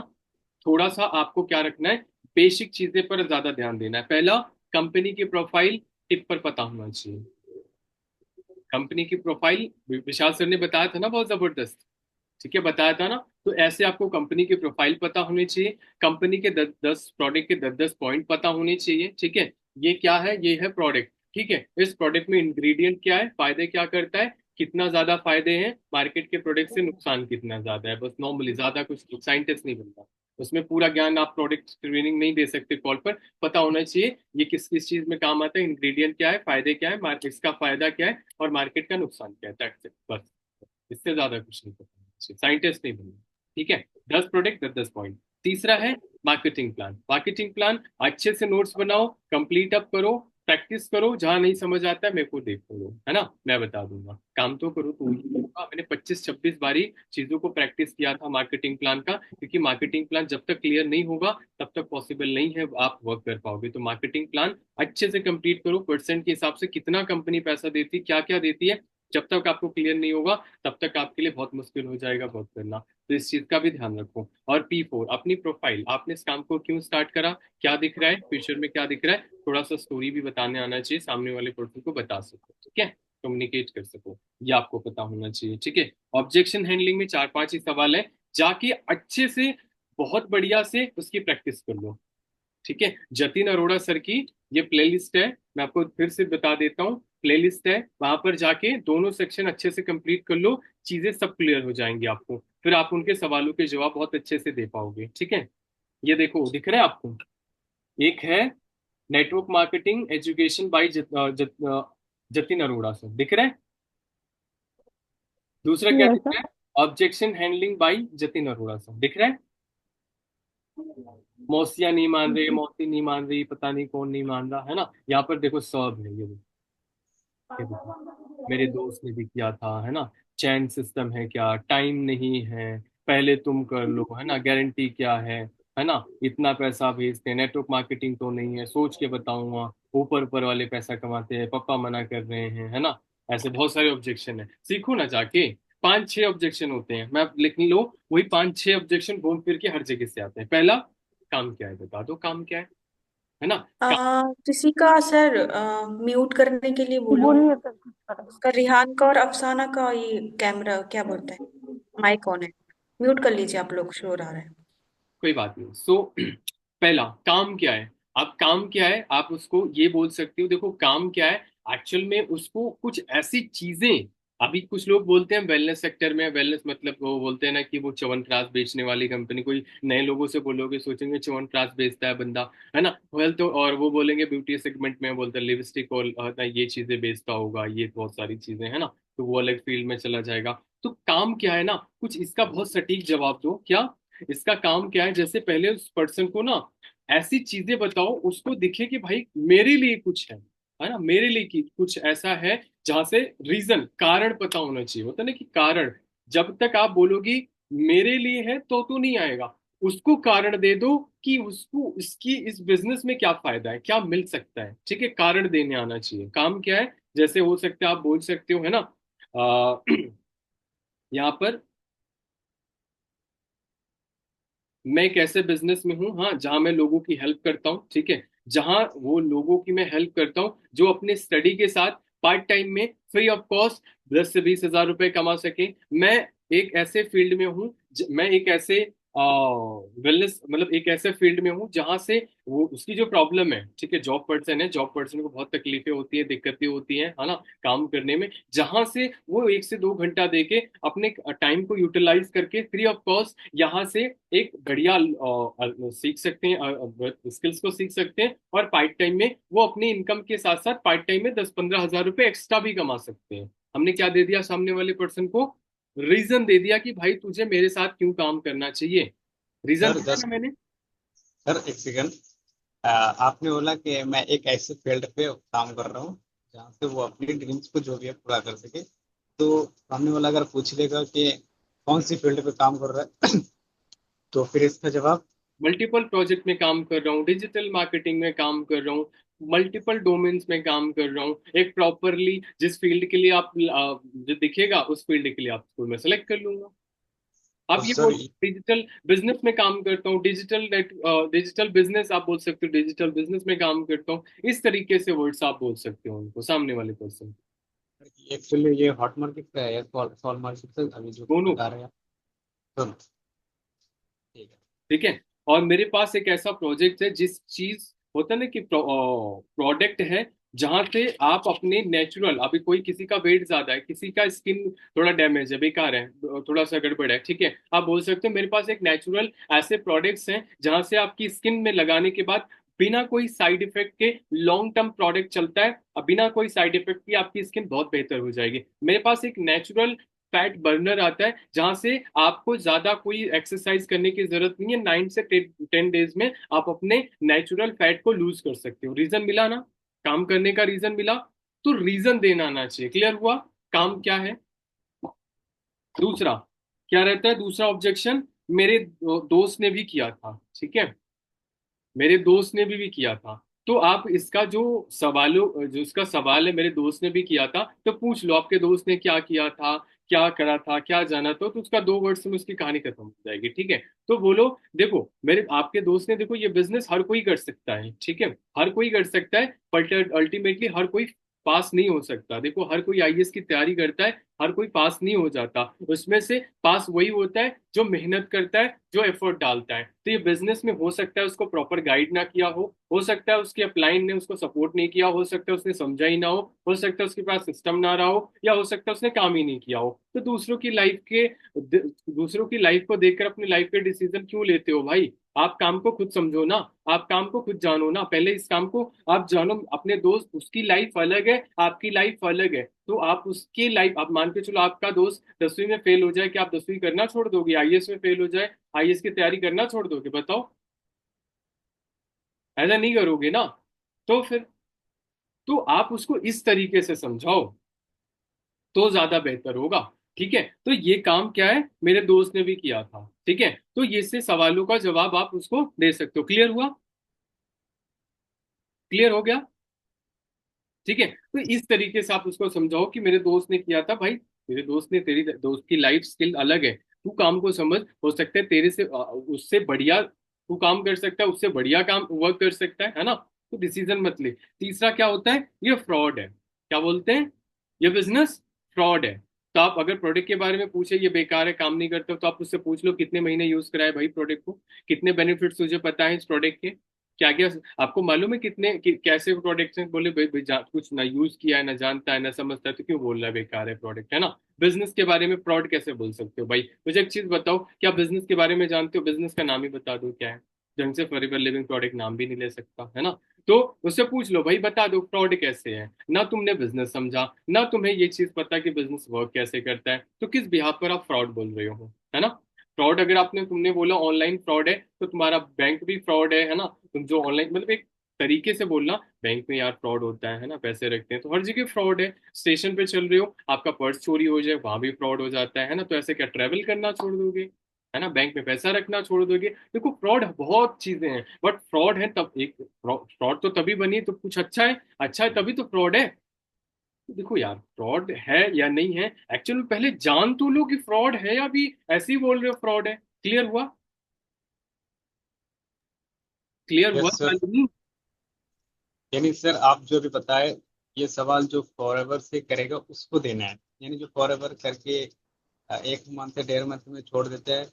थोड़ा सा आपको क्या रखना है, बेसिक चीजें पर ज्यादा ध्यान देना है। पहला, कंपनी की प्रोफाइल टिप पर पता होना चाहिए, कंपनी की प्रोफाइल विशाल सर ने बताया था ना, बहुत जबरदस्त, ठीक है बताया था ना। तो ऐसे आपको कंपनी की प्रोफाइल पता होनी चाहिए, कंपनी के 10 10 प्रोडक्ट के 10 10 पॉइंट पता होने चाहिए, ठीक है, ये क्या है, ये है प्रोडक्ट, ठीक है, इस प्रोडक्ट में इंग्रेडिएंट क्या है, फायदे क्या करता है, कितना ज्यादा फायदे हैं, मार्केट के प्रोडक्ट से नुकसान कितना ज्यादा है, बस नॉर्मली, ज्यादा कुछ साइंटिस्ट नहीं बनता उसमें, पूरा ज्ञान आप प्रोडक्ट ट्रेनिंग नहीं दे सकते कॉल पर, पता होना चाहिए ये किस किस चीज में काम आता है, इंग्रेडिएंट क्या है, फायदे क्या है, मार्केट का फायदा क्या है, और मार्केट का नुकसान क्या है, दैट्स इट बस, इससे ज्यादा कुछ नहीं पता, साइंटिस्ट नहीं बनना, ठीक है। 10 प्रोडक्ट 10 10 पॉइंट। तीसरा है मार्केटिंग प्लान, मार्केटिंग प्लान अच्छे से नोट्स बनाओ, कंप्लीट अप करो, प्रैक्टिस करो, जहां नहीं समझ आता है मेरे को देखो लो, है ना, मैं बता दूंगा, काम तो करो तो ही होगा। मैंने 25 26 बारी चीजों को प्रैक्टिस किया था मार्केटिंग प्लान का, क्योंकि मार्केटिंग प्लान जब तक क्लियर नहीं होगा तब तक पॉसिबल नहीं है आप वर्क कर पाओगे। तो मार्केटिंग प्लान अच्छे से कंप्लीट करो, परसेंट के हिसाब से कितना कंपनी पैसा देती है, क्या क्या देती है, जब तक आपको क्लियर नहीं होगा तब तक आपके लिए बहुत मुश्किल हो जाएगा बहुत करना, तो इस चीज का भी ध्यान रखो। और P4, अपनी प्रोफाइल, आपने इस काम को क्यों स्टार्ट करा, क्या दिख रहा है फ्यूचर में, क्या दिख रहा है, थोड़ा सा स्टोरी भी बताने आना चाहिए, सामने वाले पर्सन को बता सको, ठीक है, कम्युनिकेट कर सको, ये आपको पता होना चाहिए, ठीक है। ऑब्जेक्शन हैंडलिंग में 4 5 ही सवाल है, जाके अच्छे से बहुत बढ़िया से उसकी प्रैक्टिस कर लो, ठीक है। जतिन अरोड़ा सर की ये प्लेलिस्ट है, मैं आपको फिर से बता देता हूँ, प्लेलिस्ट है, वहां पर जाके दोनों सेक्शन अच्छे से कंप्लीट कर लो, चीजें सब क्लियर हो जाएंगी आपको, फिर आप उनके सवालों के जवाब बहुत अच्छे से दे पाओगे, ठीक है। ये देखो दिख रहा है आपको, एक है network marketing education by Jatin Arora sir, दिख रहा है, दूसरा क्या यस दिख सर। रहा है, objection handling by Jatin Arora sir, दिख रहा है, मौसिया नहीं मान रही, मौसी नहीं मान रही, पता नहीं कौन नहीं मान रहा, है ना, यहाँ पर देखो सब है, ये देखो, मेरे दोस्त ने भी किया था, है ना, चैन सिस्टम है क्या, टाइम नहीं है, पहले तुम कर लो, है ना, गारंटी क्या है है ना, इतना पैसा भेजते हैं, नेटवर्क मार्केटिंग तो नहीं है, सोच के बताऊंगा, ऊपर ऊपर वाले पैसा कमाते हैं, पापा मना कर रहे हैं, है ना। ऐसे बहुत सारे ऑब्जेक्शन है, सीखो ना जाके। 5-6 ऑब्जेक्शन होते हैं, मैं लिख लो। वही 5-6 ऑब्जेक्शन घूम फिर के हर जगह से आते हैं। पहला, काम क्या है, बता दो काम क्या है ना। किसी का सर म्यूट करने के लिए बोलो। बोलिए सर कुछ करो। उसका रिहान का और अफसाना का ये कैमरा क्या बोलते हैं, माइक ऑन है, म्यूट कर लीजिए आप लोग, शोर आ रहा है। कोई बात नहीं। सो पहला, काम क्या है। आप काम क्या है, आप उसको ये बोल सकते हो, देखो काम क्या है। एक्चुअल में उसको कुछ ऐसी चीजें, अभी कुछ लोग बोलते हैं वेलनेस सेक्टर में, वेलनेस मतलब वो बोलते हैं ना कि वो च्यवनप्राश बेचने वाली कंपनी, कोई नए लोगों से बोलोगे सोचेंगे च्यवनप्राश बेचता है बंदा, है ना। वेल तो, और वो बोलेंगे ब्यूटी सेगमेंट में बोलते हैं लिपस्टिक और ये चीजें बेचता होगा, ये बहुत सारी चीजें, है ना। तो वो अलग फील्ड में चला जाएगा। तो काम क्या है ना, कुछ इसका बहुत सटीक जवाब दो। क्या इसका काम क्या है, जैसे पहले उस पर्सन को ना ऐसी चीजें बताओ, उसको दिखे कि भाई मेरे लिए कुछ है ना, मेरे लिए की कुछ ऐसा है जहां से रीजन, कारण पता होना चाहिए, होता है ना कि कारण। जब तक आप बोलोगी मेरे लिए है तो नहीं आएगा। उसको कारण दे दो कि उसको इसकी इस बिजनेस में क्या फायदा है, क्या मिल सकता है, ठीक है, कारण देने आना चाहिए। काम क्या है, जैसे हो सकता है आप बोल सकते हो, है ना। आ, यहाँ पर मैं एक ऐसे बिजनेस में हूँ, हाँ, जहां मैं लोगों की हेल्प करता हूँ, ठीक है। जहां वो लोगों की मैं हेल्प करता हूँ जो अपने स्टडी के साथ पार्ट टाइम में फ्री ऑफ कॉस्ट 10 से 20 हजार रुपए कमा सके। मैं एक ऐसे फील्ड में हूँ, मैं एक ऐसे वेलनेस मतलब एक ऐसे फील्ड में हूँ जहां से वो उसकी जो प्रॉब्लम है, ठीक है, जॉब पर्सन है, जॉब पर्सन को बहुत तकलीफें होती है, दिक्कतें होती हैं, है ना, काम करने में। जहां से वो 1 से 2 घंटा देके अपने टाइम को यूटिलाइज करके फ्री ऑफ कॉस्ट यहाँ से एक बढ़िया सीख सकते हैं, स्किल्स को सीख सकते हैं, और पार्ट टाइम में वो अपनी इनकम के साथ साथ पार्ट टाइम में 10-15 हजार रुपए एक्स्ट्रा भी कमा सकते हैं। हमने क्या दे दिया सामने वाले पर्सन को, रीजन दे दिया कि भाई तुझे मेरे साथ क्यों काम करना चाहिए। रीजन सर दिया जस्ट ना मैंने। सर एक सेकंड। आपने बोला कि मैं एक ऐसे फील्ड पे काम कर रहा हूँ जहाँ से वो अपनी ड्रीम्स को जो भी है पूरा कर सके। तो सामने वाला अगर पूछ लेगा कि कौन सी फील्ड पे काम कर रहा है तो फिर इसका जवाब। मल्टीपल प्रोजेक्ट में काम कर रहा हूँ, डिजिटल मार्केटिंग में काम कर रहा हूँ, मल्टीपल डोमेन्स में काम कर रहा हूँ, एक प्रॉपरली जिस फील्ड के लिए आप जो दिखेगा उस फील्ड के लिए आप स्कूल में सेलेक्ट कर लूंगा। आप तो ये सर बोल, डिजिटल बिजनेस में काम करता हूँ, डिजिटल बिजनेस आप बोल सकते हो, डिजिटल बिजनेस में काम करता हूँ। इस तरीके से वर्ड्स आप बोल सकते हो उनको, सामने वाले पर्सन। एक्चुअली ये हॉट मार्केट पे है या कॉल मार्केट पे अभी जो दोनों। बता रहे हैं। तो ठीक है। ठीक है। और मेरे पास एक ऐसा प्रोजेक्ट है, जिस चीज होता है ना कि प्रोडक्ट है जहां से आप अपने नेचुरल, अभी कोई किसी का वेट ज्यादा है, किसी का स्किन थोड़ा डैमेज है, बेकार है, थोड़ा सा गड़बड़ है, ठीक है, आप बोल सकते हो मेरे पास एक नेचुरल ऐसे प्रोडक्ट्स हैं जहां से आपकी स्किन में लगाने के बाद बिना कोई साइड इफेक्ट के लॉन्ग टर्म प्रोडक्ट चलता है, और बिना कोई साइड इफेक्ट की आपकी स्किन बहुत बेहतर हो जाएगी। मेरे पास एक नेचुरल फैट बर्नर आता है जहां से आपको ज्यादा कोई एक्सरसाइज करने की जरूरत नहीं है, 9 से 10 डेज में आप अपने नेचुरल फैट को लूज कर सकते हो। रीजन मिला ना, काम करने का रीजन मिला। तो रीजन देना आना चाहिए। क्लियर हुआ काम क्या है। दूसरा क्या रहता है, दूसरा ऑब्जेक्शन, मेरे दोस्त ने भी किया था, ठीक है, मेरे दोस्त ने भी किया था। तो आप इसका जो सवालों जो इसका सवाल है, मेरे दोस्त ने भी किया था, तो पूछ लो आपके दोस्त ने क्या किया था, क्या करा था, क्या जाना था, तो उसका 2 वर्ड्स में उसकी कहानी खत्म हो जाएगी, ठीक है। तो बोलो, देखो मेरे आपके दोस्त ने, देखो ये बिजनेस हर कोई कर सकता है, ठीक है, हर कोई कर सकता है, बट अल्टीमेटली हर कोई पास नहीं हो सकता। देखो हर कोई आईएएस की तैयारी करता है, हर कोई पास नहीं हो जाता। उसमें से पास वही होता है जो मेहनत करता है, जो एफर्ट डालता है। तो ये बिजनेस में हो सकता है उसको प्रॉपर गाइड ना किया हो सकता है उसके अपलाइन ने उसको सपोर्ट नहीं किया, हो सकता है उसने समझा ही ना हो सकता है उसके पास सिस्टम ना रहा हो, या हो सकता है उसने काम ही नहीं किया हो। तो दूसरों की लाइफ को देखकर अपनी लाइफ के डिसीजन क्यों लेते हो भाई। आप काम को खुद समझो ना, आप काम को खुद जानो ना, पहले इस काम को आप जानो। अपने दोस्त, उसकी लाइफ अलग है, आपकी लाइफ अलग है, तो आप उसकी लाइफ, आप मान के चलो आपका दोस्त 10वीं में फेल हो जाए, कि आप 10वीं करना छोड़ दोगे, आईएएस में फेल हो जाए, आईएएस की तैयारी करना छोड़ दोगे, बताओ। ऐसा नहीं करोगे ना। तो फिर, तो आप उसको इस तरीके से समझाओ तो ज्यादा बेहतर होगा। ठीक है, तो ये काम क्या है, मेरे दोस्त ने भी किया था। ठीक है, तो ये से सवालों का जवाब आप उसको दे सकते हो। क्लियर हुआ? क्लियर हो गया? ठीक है, तो इस तरीके से आप उसको समझाओ कि मेरे दोस्त ने किया था भाई, तेरे दोस्त ने, तेरी दोस्त की लाइफ स्किल अलग है, तू काम को समझ, हो सकता है तेरे से उससे बढ़िया तू काम कर सकता है, उससे बढ़िया काम वर्क कर सकता है ना? तो डिसीजन मत ले। तीसरा क्या होता है, ये फ्रॉड है। क्या बोलते हैं? ये बिजनेस फ्रॉड है। तो आप अगर प्रोडक्ट के बारे में पूछे ये बेकार है, काम नहीं करते हो, तो आप उससे पूछ लो कितने महीने यूज कराए भाई प्रोडक्ट को, कितने बेनिफिट्स तुझे पता है इस प्रोडक्ट के, क्या क्या आपको मालूम है, कैसे प्रोडक्ट हैं। बोले भाई, कुछ ना यूज किया है, ना जानता है, ना समझता है, तो क्यों बोल रहा है बेकार है प्रोडक्ट, है ना? बिजनेस के बारे में फ्रॉड कैसे बोल सकते हो भाई? मुझे एक चीज बताओ, क्या बिजनेस के बारे में जानते हो? बिजनेस का नाम ही बता दो क्या है। ढंग से फॉरएवर लिविंग प्रोडक्ट नाम भी नहीं ले सकता, है ना? तो उससे पूछ लो भाई, बता दो फ्रॉड कैसे है। ना तुमने बिजनेस समझा, ना तुम्हें ये चीज पता कि बिजनेस वर्क कैसे करता है, तो किस बिहाफ पर आप फ्रॉड बोल रहे हो, है ना? फ्रॉड अगर तुमने बोला ऑनलाइन फ्रॉड है, तो तुम्हारा बैंक भी फ्रॉड है ना? तुम जो ऑनलाइन, मतलब एक तरीके से बोलना, बैंक में यार फ्रॉड होता है ना, पैसे रखते हैं तो हर जगह फ्रॉड है। स्टेशन पे चल रहे हो, आपका पर्स चोरी हो जाए, वहां भी फ्रॉड हो जाता है ना? तो ऐसे क्या ट्रेवल करना छोड़ दोगे, है ना? बैंक में पैसा रखना छोड़ दोगे? देखो, फ्रॉड बहुत चीजें हैं, बट फ्रॉड है तब एक, फ्रॉड तो तभी बनी तो कुछ अच्छा है, अच्छा है तभी तो फ्रॉड है। तो देखो यार, फ्रॉड है या नहीं है, एक्चुअल में पहले जान तो लो कि फ्रॉड है, या भी ऐसे ही बोल रहे हो फ्रॉड है। क्लियर हुआ? क्लियर हुआ यस सर। शालिनी? यानी सर आप जो भी बताए, ये सवाल जो फॉरएवर से करेगा उसको देना है, यानी जो फॉरएवर करके 1 मंथ या 1.5 मंथ में छोड़ देता है,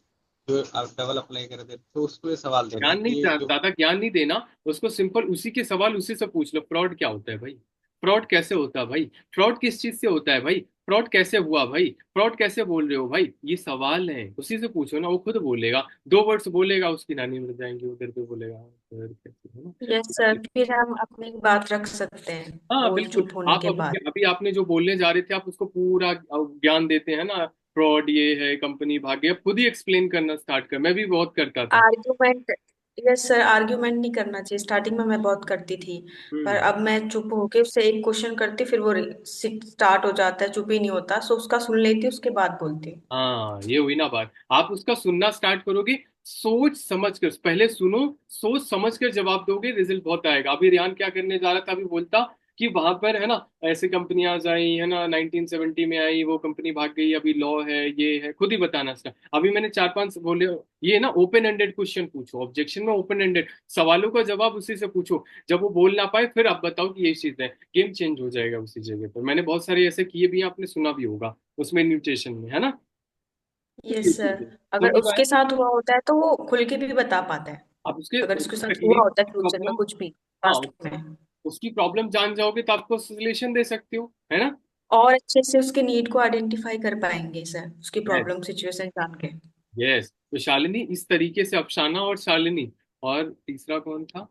जो डबल अप्लाई कर देते, तो उसको ये सवाल देना है ज्ञान नहीं, कि जो ज्यादा ज्ञान नहीं देना उसको, सिंपल उसी के सवाल उसी से पूछ लो, फ्रॉड क्या होता है भाई, फ्रॉड कैसे होता है भाई, फ्रॉड किस चीज से होता है भाई, फ्रॉड कैसे हुआ भाई, फ्रॉड कैसे बोल रहे हो भाई, ये सवाल है, उसी से पूछो ना, वो खुद बोलेगा। 2 वर्ड्स बोलेगा, उसकी नानी मर जाएंगी, उधर पे बोलेगा "सर, कैसे", है यस सर, ना? फिर हम अपनी बात रख सकते हैं हाँ बोल बिल्कुल। चुप होने आप के अभी बाद। अभी आपने जो बोलने जा रहे थे, आप उसको पूरा ज्ञान देते हैं ना, फ्रॉड ये है, कंपनी भागी, अब खुद ही एक्सप्लेन करना स्टार्ट कर, मैं भी बहुत करता था। आर्ग्यूमेंट, यस सर, आर्ग्यूमेंट नहीं करना चाहिए। स्टार्टिंग में मैं बहुत करती थी, पर हम्म। अब मैं चुप होके उससे एक क्वेश्चन करती, फिर वो स्टार्ट हो जाता है, चुप ही नहीं होता, सो उसका सुन लेती, उसके बाद बोलती हूँ। हाँ, ये हुई ना बात। आप उसका सुनना स्टार्ट करोगे, सोच समझ कर पहले सुनो, सोच समझ कर जवाब दोगे, रिजल्ट बहुत आएगा। अभी रियान क्या करने जा रहा था, अभी बोलता कि वहां पर, है ना, ऐसे कंपनियां आई, है ना, 1970 में आई, वो कंपनी भाग गई, अभी लॉ है, ये है, खुद ही बताना स्टार्ट। अभी मैंने 4-5 बोले, ये ना ओपन एंडेड क्वेश्चन पूछो, ऑब्जेक्शन में ओपन एंडेड सवालों का जवाब उसी से पूछो। जब वो बोल ना पाए, फिर आप बताओ कि ये चीज है, गेम चेंज हो जाएगा उसी जगह पर। मैंने बहुत सारे ऐसे किए भी हैं, आपने सुना भी होगा उसमें, न्यूट्रिशन में, है ना? तो ये यस सर, चीज है, अगर समझ आया? उसके साथ हुआ होता है तो वो खुल के भी बता पाता है। आप उसके अगर उसके उसकी साथ हुआ तकलीफ, होता है फ्यूचर में प्रॉब्लम, कुछ भी, हाँ, पास्ट में, उसकी प्रॉब्लम जान जाओगे तो आपको सोल्यूशन दे सकते हो, है ना? और अच्छे से उसके नीड को आइडेंटिफाई कर पाएंगे सर, उसकी यस। प्रॉब्लम सिचुएशन जान के। यस, तो शालिनी इस तरीके से, अफसाना और शालिनी, और तीसरा कौन था?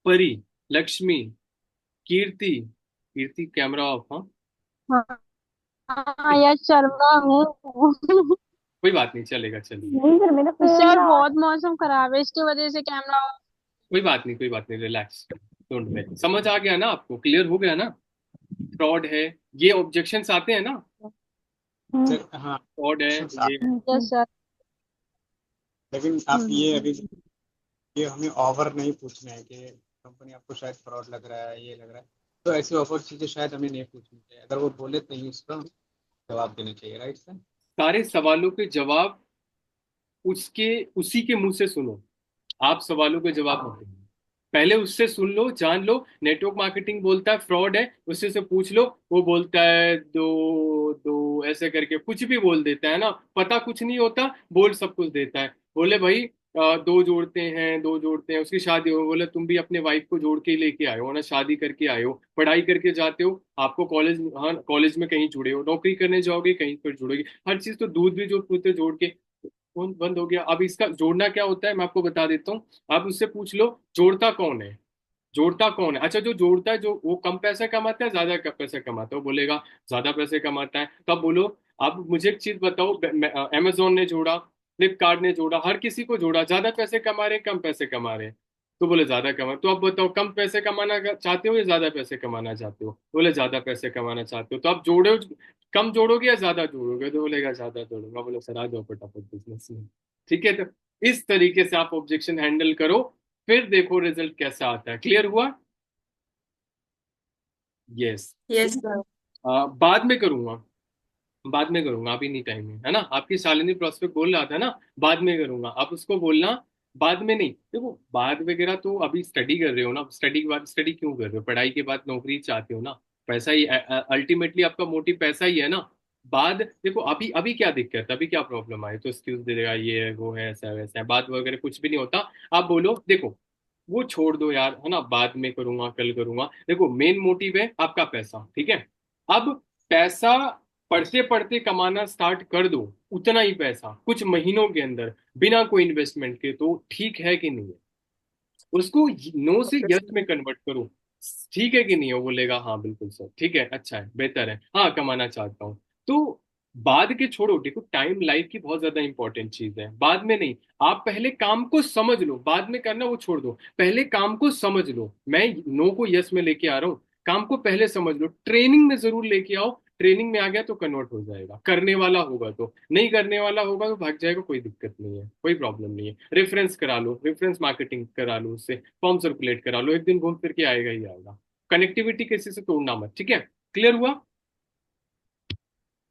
परी, लक्ष्मी, कीर्ति, कीर्ति कैमरा ऑफ, हाँ। हाँ। हाँ यार, शर्मा हूँ। कोई बात नहीं, चलेगा, चलेगा। नहीं सर, मेरा सर कैमरा ऑन बहुत मौसम खराब है, इसकी वजह से कैमरा। कोई बात नहीं, कोई बात नहीं, रिलैक्स, डोंट वरी। समझ आ गया ना आपको? क्लियर हो गया ना? फ्रॉड है, ये ऑब्जेक्शंस आते हैं ना, है। सर हाँ फ्रॉड है, questions आते ये हैं, है। Yes sir. लेकिन आप ये अभी ये हमें ओवर नहीं पूछना है कि कंपनी आपको शायद फ्रॉड लग रहा है, ये लग रहा है, तो ऐसी ओवर चीजें शायद हमें नहीं पूछनी चाहिए। अगर वो बोले तो ही उसका जवाब देना चाहिए, राइट सर? सारे सवालों के जवाब उसके उसी के मुंह से सुनो, आप सवालों के जवाब मत दो। पहले उससे सुन लो, जान लो, नेटवर्क मार्केटिंग बोलता है फ्रॉड है, उससे से पूछ लो, वो बोलता है दो दो ऐसे करके कुछ भी बोल देता है ना, पता कुछ नहीं होता, बोल सब कुछ देता है। बोले भाई, दो जोड़ते हैं, दो जोड़ते हैं, उसकी शादी हो, बोले तुम भी अपने वाइफ को जोड़ के ही लेके आए हो ना, शादी करके आए हो, पढ़ाई करके जाते हो, आपको कॉलेज, हाँ कॉलेज में कहीं जुड़े हो, नौकरी करने जाओगे कहीं पर जुड़ोगे, हर चीज तो दूध भी जो पूछते जोड़ के, फोन बंद हो गया। अब इसका जोड़ना क्या होता है मैं आपको बता देता हूँ। आप उससे पूछ लो, जोड़ता कौन है, जोड़ता कौन है? अच्छा, जो जोड़ता है, जो वो कम पैसा कमाता है, ज्यादा पैसा कमाता है, वो बोलेगा ज्यादा पैसे कमाता है, तो आप बोलो, आप मुझे एक चीज बताओ, अमेजोन ने जोड़ा, फ्लिपकार्ट ने जोड़ा, हर किसी को जोड़ा, ज्यादा पैसे कमा रहे हैं, कम पैसे कमा रहे हैं? तो बोले ज्यादा कमा। तो आप बताओ कम पैसे कमाना चाहते हो या ज्यादा पैसे कमाना चाहते हो? बोले ज्यादा पैसे कमाना चाहते हो। तो आप जोड़ो, कम जोड़ोगे या ज्यादा जोड़ोगे? तो बोलेगा ज्यादा जोड़ूंगा। बोले सर आ जाओ फटाफट बिजनेस में। ठीक है, तो इस तरीके से आप ऑब्जेक्शन हैंडल करो, फिर देखो रिजल्ट कैसा आता है। क्लियर हुआ? यस। Yes sir. बाद में करूंगा, बाद में करूंगा, अभी नहीं टाइम है ना। आपकी शालिनी प्रोस्पेक्ट बोल रहा था ना बाद में करूंगा, आप उसको बोलना बाद में नहीं। देखो बाद वगैरह तो अभी स्टडी कर रहे हो ना, स्टडी के बाद स्टडी क्यों कर रहे हो? पढ़ाई के बाद नौकरी चाहते हो ना, पैसा ही अल्टीमेटली आपका मोटिव पैसा ही है ना। बाद देखो अभी अभी क्या दिक्कत है, अभी क्या प्रॉब्लम आए तो एक्सक्यूज दे देगा, ये है वो है ऐसा है वैसा है, बात वगैरह कुछ भी नहीं होता। आप बोलो देखो वो छोड़ दो यार, है ना, बाद में करूंगा कल करूंगा। देखो मेन मोटिव है आपका पैसा, ठीक है। अब पैसा पढ़ते पढ़ते कमाना स्टार्ट कर दो, उतना ही पैसा कुछ महीनों के अंदर बिना कोई इन्वेस्टमेंट के, तो ठीक है कि नहीं है? उसको नो से ओके यस सर। में कन्वर्ट करो। ठीक है कि नहीं? हो बोलेगा हाँ बिल्कुल सर, ठीक है, अच्छा है, बेहतर है, हाँ कमाना चाहता हूँ। तो बाद के छोड़ो, देखो टाइम लाइफ की बहुत ज्यादा इंपॉर्टेंट चीज है, बाद में नहीं। आप पहले काम को समझ लो, बाद में करना वो छोड़ दो, पहले काम को समझ लो। मैं नो को यस में लेके आ रहा हूँ, काम को पहले समझ लो, ट्रेनिंग में जरूर लेके आओ। ट्रेनिंग में आ गया तो कन्वर्ट हो जाएगा, करने वाला होगा तो, नहीं करने वाला होगा तो भाग जाएगा, कोई दिक्कत नहीं है, कोई प्रॉब्लम नहीं है। रेफरेंस करा लो, रेफरेंस मार्केटिंग करा लो, उससे फॉर्म सर्कुलेट करा लो, एक दिन घूम फिर के आएगा ही आएगा। कनेक्टिविटी किसी से तोड़ना मत, ठीक है। क्लियर हुआ?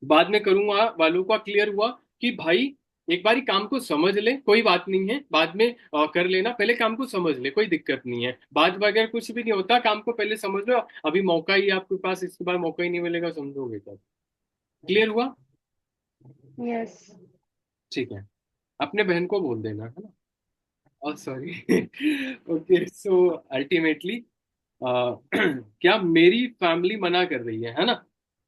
बाद में करूंगा वालों का क्लियर हुआ कि भाई एक बारी काम को समझ ले, कोई बात नहीं है, बाद में कर लेना, पहले काम को समझ ले, कोई दिक्कत नहीं है, बाद वगैरह कुछ भी नहीं होता, काम को पहले समझ लो। अभी मौका ही है आपके पास, इसके बाद मौका ही नहीं मिलेगा, समझोगे तब। क्लियर हुआ? यस। ठीक है, अपने बहन को बोल देना, है ना। और सॉरी ओके, सो अल्टीमेटली क्या मेरी फैमिली मना कर रही है ना?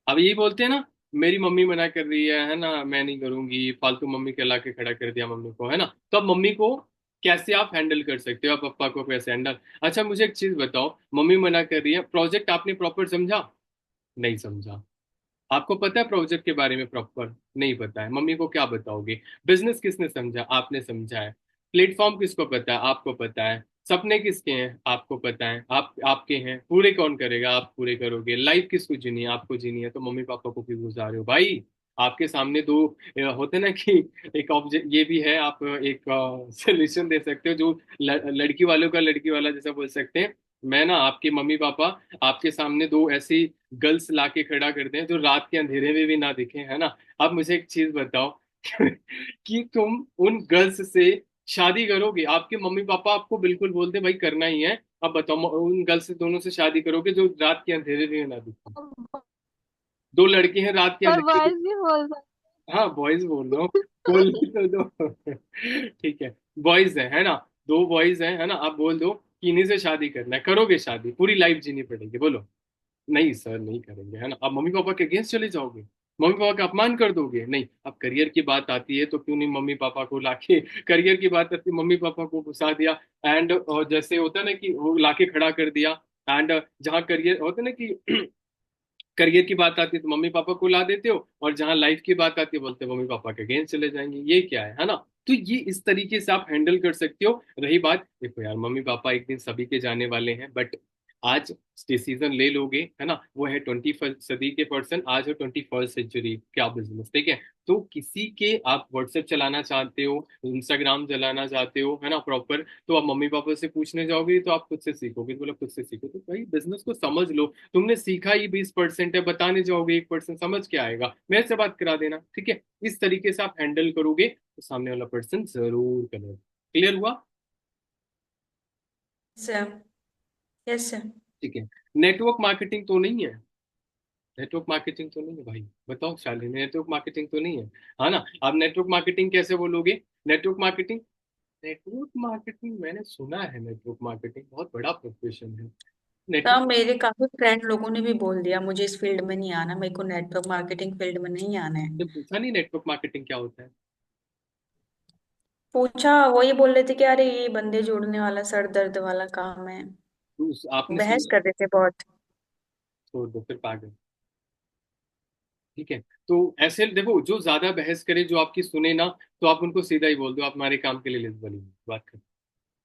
अब यही बोलते हैं ना, मेरी मम्मी मना कर रही है ना, मैं नहीं करूंगी, फालतू मम्मी के ला के खड़ा कर दिया मम्मी को, है ना। तो अब मम्मी को कैसे आप हैंडल कर सकते हो, आप पापा को कैसे हैंडल? अच्छा मुझे एक चीज बताओ, मम्मी मना कर रही है, प्रोजेक्ट आपने प्रॉपर समझा? नहीं समझा। आपको पता है प्रोजेक्ट के बारे में प्रॉपर? नहीं पता है, मम्मी को क्या बताओगे? बिजनेस किसने समझा? आपने समझा है। प्लेटफॉर्म किसको पता है? आपको पता है। सपने किसके हैं? आपको पता है। आप आपके हैं, पूरे कौन करेगा? आप पूरे करोगे। लाइफ किसको जीनी है? आपको जीनी है। तो मम्मी पापा को क्यों गुजार रहे हो भाई? आपके सामने दो होते ना कि एक ऑब्जेक्ट ये भी है, आप एक सोल्यूशन दे सकते हो, जो लड़की वालों का लड़की वाला जैसा बोल सकते हैं। मैं ना आपके मम्मी पापा आपके सामने दो ऐसी गर्ल्स लाके खड़ा करते हैं जो रात के अंधेरे में भी ना दिखे, है ना। अब मुझे एक चीज बताओ कि तुम उन गर्ल्स से शादी करोगे? आपके मम्मी पापा आपको बिल्कुल बोलते भाई करना ही है। अब बताओ उन गर्ल्स से दोनों से शादी करोगे जो रात के अंधेरे में ना दिखे? दो लड़के हैं रात के पर अंधेरे। बॉयज भी बोल सकते। हाँ बॉयज बोल रहा हूँ, बोल तो दो ठीक है, बॉयज है ना, दो बॉयज है ना, आप बोल दो कि इन्हीं से शादी करना है, करोगे शादी? पूरी लाइफ जीनी पड़ेगी, बोलो। नहीं सर नहीं करेंगे, है ना। आप मम्मी पापा के अगेंस्ट चले जाओगे, मम्मी पापा का अपमान कर दोगे? नहीं। अब करियर की बात आती है तो क्यों नहीं मम्मी पापा को लाके करियर की बात आती है मम्मी पापा को घुसा दिया। एंड जैसे होता है ना कि वो लाके खड़ा कर दिया। एंड जहाँ करियर होता है ना कि करियर की बात आती है तो मम्मी पापा को ला देते हो, और जहां लाइफ की बात आती है बोलते हो मम्मी पापा के अगेंस्ट चले जाएंगे, ये क्या है ना। तो ये इस तरीके से आप हैंडल कर सकते हो। रही बात, देखो यार मम्मी पापा एक दिन सभी के जाने वाले हैं, बट आज डिसीजन ले लोगे, है ना, वो है 21वीं सदी के पर्सन, आज है 21st सेंचुरी, क्या बिजनेस, ठीक है। तो किसी के आप व्हाट्सएप चलाना चाहते हो, इंस्टाग्राम चलाना चाहते हो, है ना, प्रॉपर, तो आप मम्मी पापा से पूछने जाओगे तो आप खुद से सीखोगे, तो बोला खुद से सीखो, तो भाई बिजनेस को समझ लो। तुमने सीखा ही 20% है, बताने जाओगे 1% समझ के आएगा, मेरे से बात करा देना, ठीक है। इस तरीके से आप हैंडल करोगे तो सामने वाला पर्सन जरूर करेगा। क्लियर हुआ? सर। Yes sir. ठीक है। नेटवर्क मार्केटिंग तो नहीं है? नेटवर्क मार्केटिंग तो नहीं है भाई, बताओ शालिनी, नेटवर्क मार्केटिंग तो नहीं है? हाँ ना। आप नेटवर्क मार्केटिंग कैसे बोलोगे? नेटवर्क मार्केटिंग, नेटवर्क मार्केटिंग मैंने सुना है, नेटवर्क मार्केटिंग बहुत बड़ा प्रोफेशन है। नेटवर्क, सर मेरे काफी फ्रेंड लोगों ने भी बोल दिया मुझे इस फील्ड में नहीं आना, मेरे को नेटवर्क मार्केटिंग फील्ड में नहीं आना है। पूछा नहीं नेटवर्क मार्केटिंग क्या होता है? पूछा, वो ये बोल रहे थे कि अरे ये बंदे जोड़ने वाला सर दर्द वाला काम है। तो आपने बहस सुना? कर रहे थे बहुत। छोड़ दो फिर, पागल। ठीक है, तो ऐसे देखो, जो ज्यादा बहस करे, जो आपकी सुने ना, तो आप उनको सीधा ही बोल दो आप हमारे काम के लिए एलिजिबल ही नहीं, बात कर।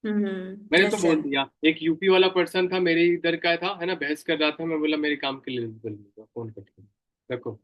मैंने तो यस बोल सर। दिया। एक यूपी वाला पर्सन था, मेरे इधर का था, है ना, बहस कर रहा था, मैं बोला मेरे काम के लिए बोल दूंगा, फोन करके रखो,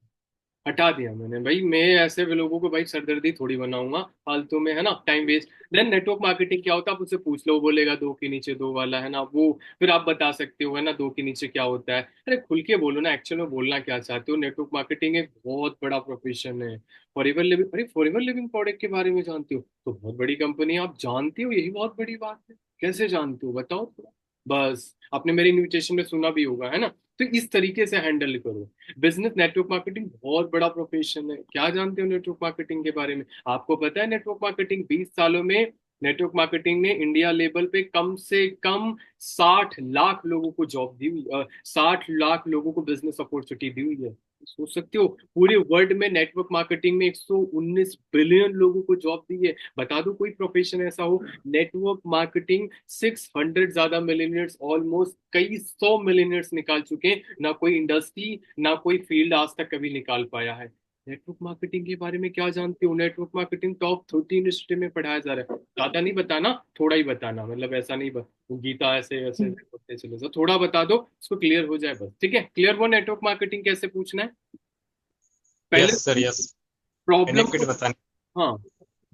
हटा दिया मैंने। भाई मैं ऐसे भी लोगों को भाई सरदर्दी थोड़ी बनाऊंगा फालतू में, है ना, time waste. Then network marketing क्या होता है आप उससे पूछ लो, वो बोलेगा दो के नीचे दो वाला, है ना, वो फिर आप बता सकते हो, है ना, दो के नीचे क्या होता है। अरे खुल के बोलो ना, एक्चुअल में बोलना क्या चाहते हो। नेटवर्क मार्केटिंग एक बहुत बड़ा प्रोफेशन है। फॉरएवर लिविंग, अरे फॉरएवर लिविंग प्रोडक्ट के बारे में जानते हो तो बहुत बड़ी कंपनी है, आप जानते हो, यही बहुत बड़ी बात है। कैसे जानते हो बताओ थोड़ा। बस आपने मेरे इन्विटेशन में सुना भी होगा, है ना। तो इस तरीके से हैंडल करो बिजनेस। नेटवर्क मार्केटिंग बहुत बड़ा प्रोफेशन है। क्या जानते हो नेटवर्क मार्केटिंग के बारे में? आपको पता है नेटवर्क मार्केटिंग 20 सालों में नेटवर्क मार्केटिंग ने इंडिया लेवल पे कम से कम 60 लाख लोगों को जॉब दी हुई, 60 लाख लोगों को बिजनेस अपॉर्चुनिटी दी हुई है। सोच सकते हो पूरे वर्ल्ड में नेटवर्क मार्केटिंग में 119 बिलियन लोगों को जॉब दी है। बता दो कोई प्रोफेशन ऐसा हो। नेटवर्क मार्केटिंग 600 ज्यादा मिलीनियर्स, ऑलमोस्ट कई सौ मिलीनियर्स निकाल चुके हैं। ना कोई इंडस्ट्री, ना कोई फील्ड आज तक कभी निकाल पाया है। नेटवर्क मार्केटिंग के बारे में क्या जानते हो? नेटवर्क मार्केटिंग टॉप 30 यूनिवर्सिटी में पढ़ाया जा रहा है। ज्यादा नहीं बताना, थोड़ा ही बताना, मतलब ऐसा नहीं गीता ऐसे ऐसे बोलते चले जाओ, थोड़ा बता दो उसको क्लियर हो जाए बस, ठीक है। क्लियर हुआ नेटवर्क मार्केटिंग कैसे पूछना है? पहले यस सर उसकी यस। प्रॉब्लम बेनिफिट को, बताने। हाँ,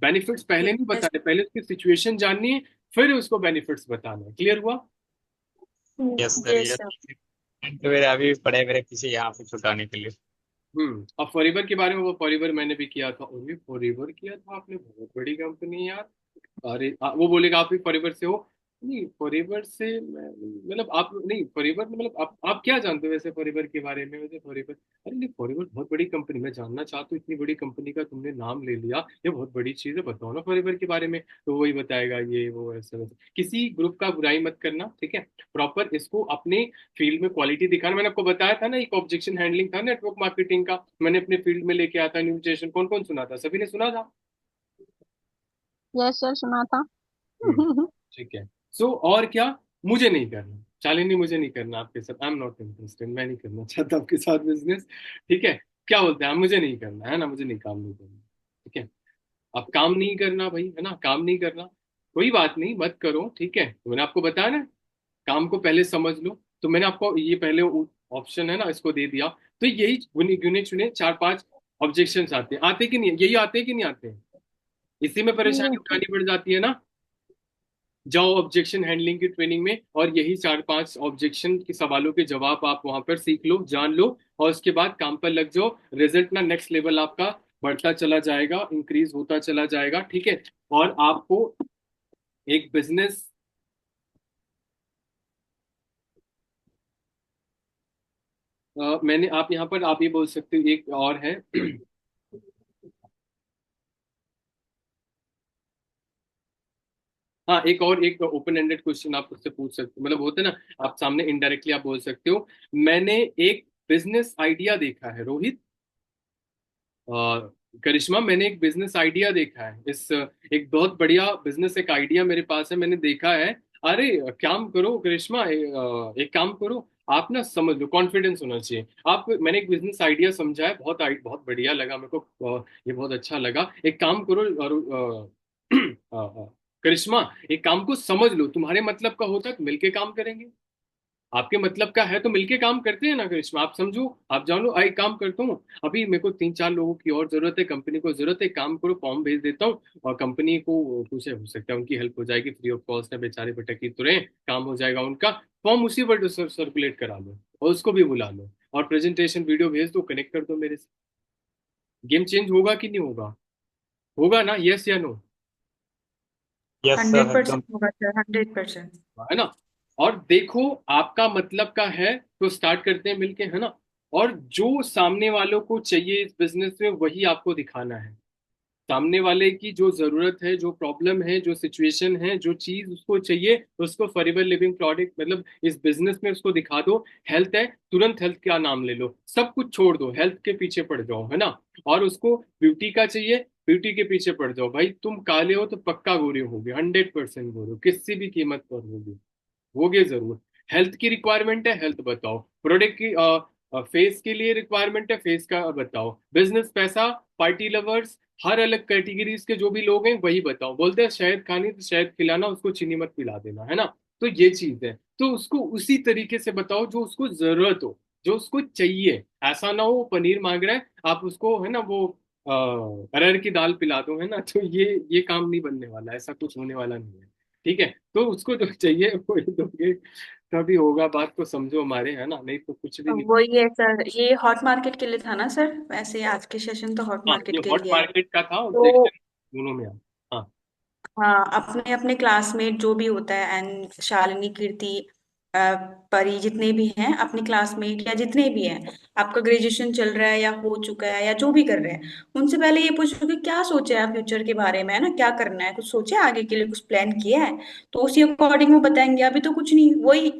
बेनिफिट्स पहले नहीं यस। बताने, पहले उसकी सिचुएशन जाननी है, फिर उसको बेनिफिट्स बताना है। क्लियर हुआ? Yes sir yes yes. Sir. तो मेरे अभी पड़े मेरे पीछे यहाँ पे छुटाने के लिए। अब फॉरएवर के बारे में, वो फॉरएवर मैंने भी किया था। अरे फॉरएवर किया था आपने? बहुत बड़ी कंपनी है यार। अरे वो बोलेगा आप भी फॉरएवर से हो। नहीं फॉरएवर से मतलब आप नहीं फॉरएवर मतलब आप क्या जानते हो वैसे फॉरएवर के बारे में? वैसे फॉरएवर, अरे नहीं फॉरएवर बहुत बड़ी कंपनी, मैं जानना चाहता हूँ, इतनी बड़ी कंपनी का तुमने नाम ले लिया, ये बहुत बड़ी चीज है, बताओ ना फॉरएवर के बारे में। तो वही बताएगा ये वो ऐसा वैसा। किसी ग्रुप का बुराई मत करना, ठीक है। प्रॉपर इसको अपने फील्ड में क्वालिटी दिखाना। मैंने आपको बताया था ना, एक ऑब्जेक्शन हैंडलिंग था नेटवर्क मार्केटिंग का, मैंने अपने फील्ड में लेके आया था इन्विटेशन। कौन कौन सुना था? सभी ने सुना था? यस सर, सुना था। हम्म, ठीक है। सो और क्या? मुझे नहीं करना शालिनी, मुझे नहीं करना आपके साथ, आई एम नॉट इंटरेस्टेड, मैं नहीं करना चाहता आपके साथ बिजनेस, ठीक है। क्या बोलते हैं आप? मुझे नहीं करना है ना, मुझे नहीं, काम नहीं करना, ठीक है। अब काम नहीं करना भाई, है ना, काम नहीं करना, कोई बात नहीं, मत करो, ठीक है। तो मैंने आपको बताया ना, काम को पहले समझ लो। तो मैंने आपको ये पहले ऑप्शन है ना, इसको दे दिया। तो यही गिने गिने चुने 4-5 ऑब्जेक्शन आते कि नहीं? यही आते हैं कि नहीं आते हैं? इसी में परेशानी यस उठानी पड़ जाती है ना। जाओ ऑब्जेक्शन हैंडलिंग की ट्रेनिंग में, और यही 4-5 ऑब्जेक्शन के सवालों के जवाब आप वहां पर सीख लो, जान लो, और उसके बाद काम पर लग जाओ। रिजल्ट ना नेक्स्ट लेवल आपका बढ़ता चला जाएगा, इंक्रीज होता चला जाएगा, ठीक है। और आपको एक बिजनेस, मैंने, आप यहाँ पर आप ये बोल सकते हो, एक और है हाँ, एक और, एक ओपन एंडेड क्वेश्चन आप उससे पूछ सकते हो, मतलब होते हैं ना, आप सामने इनडायरेक्टली आप बोल सकते हो। मैंने एक बिजनेस आइडिया देखा है रोहित, करिश्मा, मैंने एक बिजनेस आइडिया देखा है, इस एक बहुत बढ़िया बिजनेस एक आइडिया मेरे पास है, मैंने देखा है। अरे काम करो करिश्मा, एक काम करो, आप ना समझ लो, कॉन्फिडेंस होना चाहिए आप। मैंने एक बिजनेस आइडिया समझा है, बहुत बढ़िया लगा मेरे को, ये बहुत अच्छा लगा। एक काम करो और करिश्मा, एक काम को समझ लो, तुम्हारे मतलब का होता है तो मिलके काम करेंगे। आपके मतलब का है तो मिलके काम करते हैं ना करिश्मा, आप समझो, आप जानो। आई काम करता हूँ, अभी मेरे को 3-4 लोगों की और जरूरत है, कंपनी को जरूरत है, काम करो, फॉर्म भेज देता हूँ, और कंपनी को कुछ हो सकता है उनकी हेल्प हो जाएगी, फ्री ऑफ कॉस्ट है, बेचारे भटक तो रहे, काम हो जाएगा उनका। फॉर्म उसी पर सर्कुलेट करा लो, और उसको भी बुला लो, और प्रेजेंटेशन वीडियो भेज दो, कनेक्ट कर दो मेरे से। गेम चेंज होगा कि नहीं होगा? होगा ना, यस या नो? यस सर 100% एकदम। होगा सर, 100%। है ना। और देखो, आपका मतलब का है तो स्टार्ट करते हैं मिलके, है ना। और जो सामने वालों को चाहिए इस बिजनेस में वही आपको दिखाना है। सामने वाले की जो जरूरत है, जो प्रॉब्लम है, जो सिचुएशन है, जो चीज उसको चाहिए, उसको फॉरएवर लिविंग प्रोडक्ट मतलब इस बिजनेस में उसको दिखा दो। हेल्थ है, तुरंत हेल्थ का नाम ले लो, सब कुछ छोड़ दो, हेल्थ के पीछे पड़ जाओ, है ना। और उसको ब्यूटी का चाहिए, ब्यूटी के पीछे पड़ जाओ। भाई तुम काले हो तो पक्का गोरे होगे, 100% गोरे हो, किसी भी कीमत पर होगे, होगे जरूर। हेल्थ की रिक्वायरमेंट है, हेल्थ बताओ। प्रोडक्ट की फेस के लिए रिक्वायरमेंट है, फेस का बताओ। बिजनेस, पैसा, पार्टी लवर्स, हर अलग कैटेगरीज के जो भी लोग हैं वही बताओ। बोलते हैं शहद खानी तो शहद खिलाना, उसको चीनी मत पिला देना, है ना। तो ये चीज है, तो उसको उसी तरीके से बताओ जो उसको जरूरत हो, जो उसको चाहिए। ऐसा ना हो वो पनीर मांग रहा है, आप उसको है ना वो अरहर की दाल पिला दो, है ना। तो ये काम नहीं बनने वाला, ऐसा कुछ होने वाला नहीं है। ठीक है, तो उसको जो चाहिए वो ही दोगे तभी होगा। बात को समझो हमारे, है ना, नहीं तो कुछ भी नहीं। वही है सर, ये हॉट मार्केट के लिए था ना सर, वैसे आज के सेशन तो हॉट हाँ, ये मार्केट के हॉट लिए है। मार्केट का था, तो ऑब्जेक्शन दोनों में। हाँ। हाँ, अपने अपने क्लासमेट जो भी होता है, एंड शालिनी, कीर्ति, अ, परी, जितने भी हैं अपने क्लासमेट या जितने भी हैं, आपका ग्रेजुएशन चल रहा है या हो चुका है या जो भी कर रहे हैं, उनसे पहले ये पूछो कि क्या सोचा है फ्यूचर के बारे में, है ना, क्या करना है, कुछ सोचा है आगे के लिए, कुछ प्लान किया है। तो उसी अकॉर्डिंग वो बताएंगे। अभी तो कुछ नहीं, वही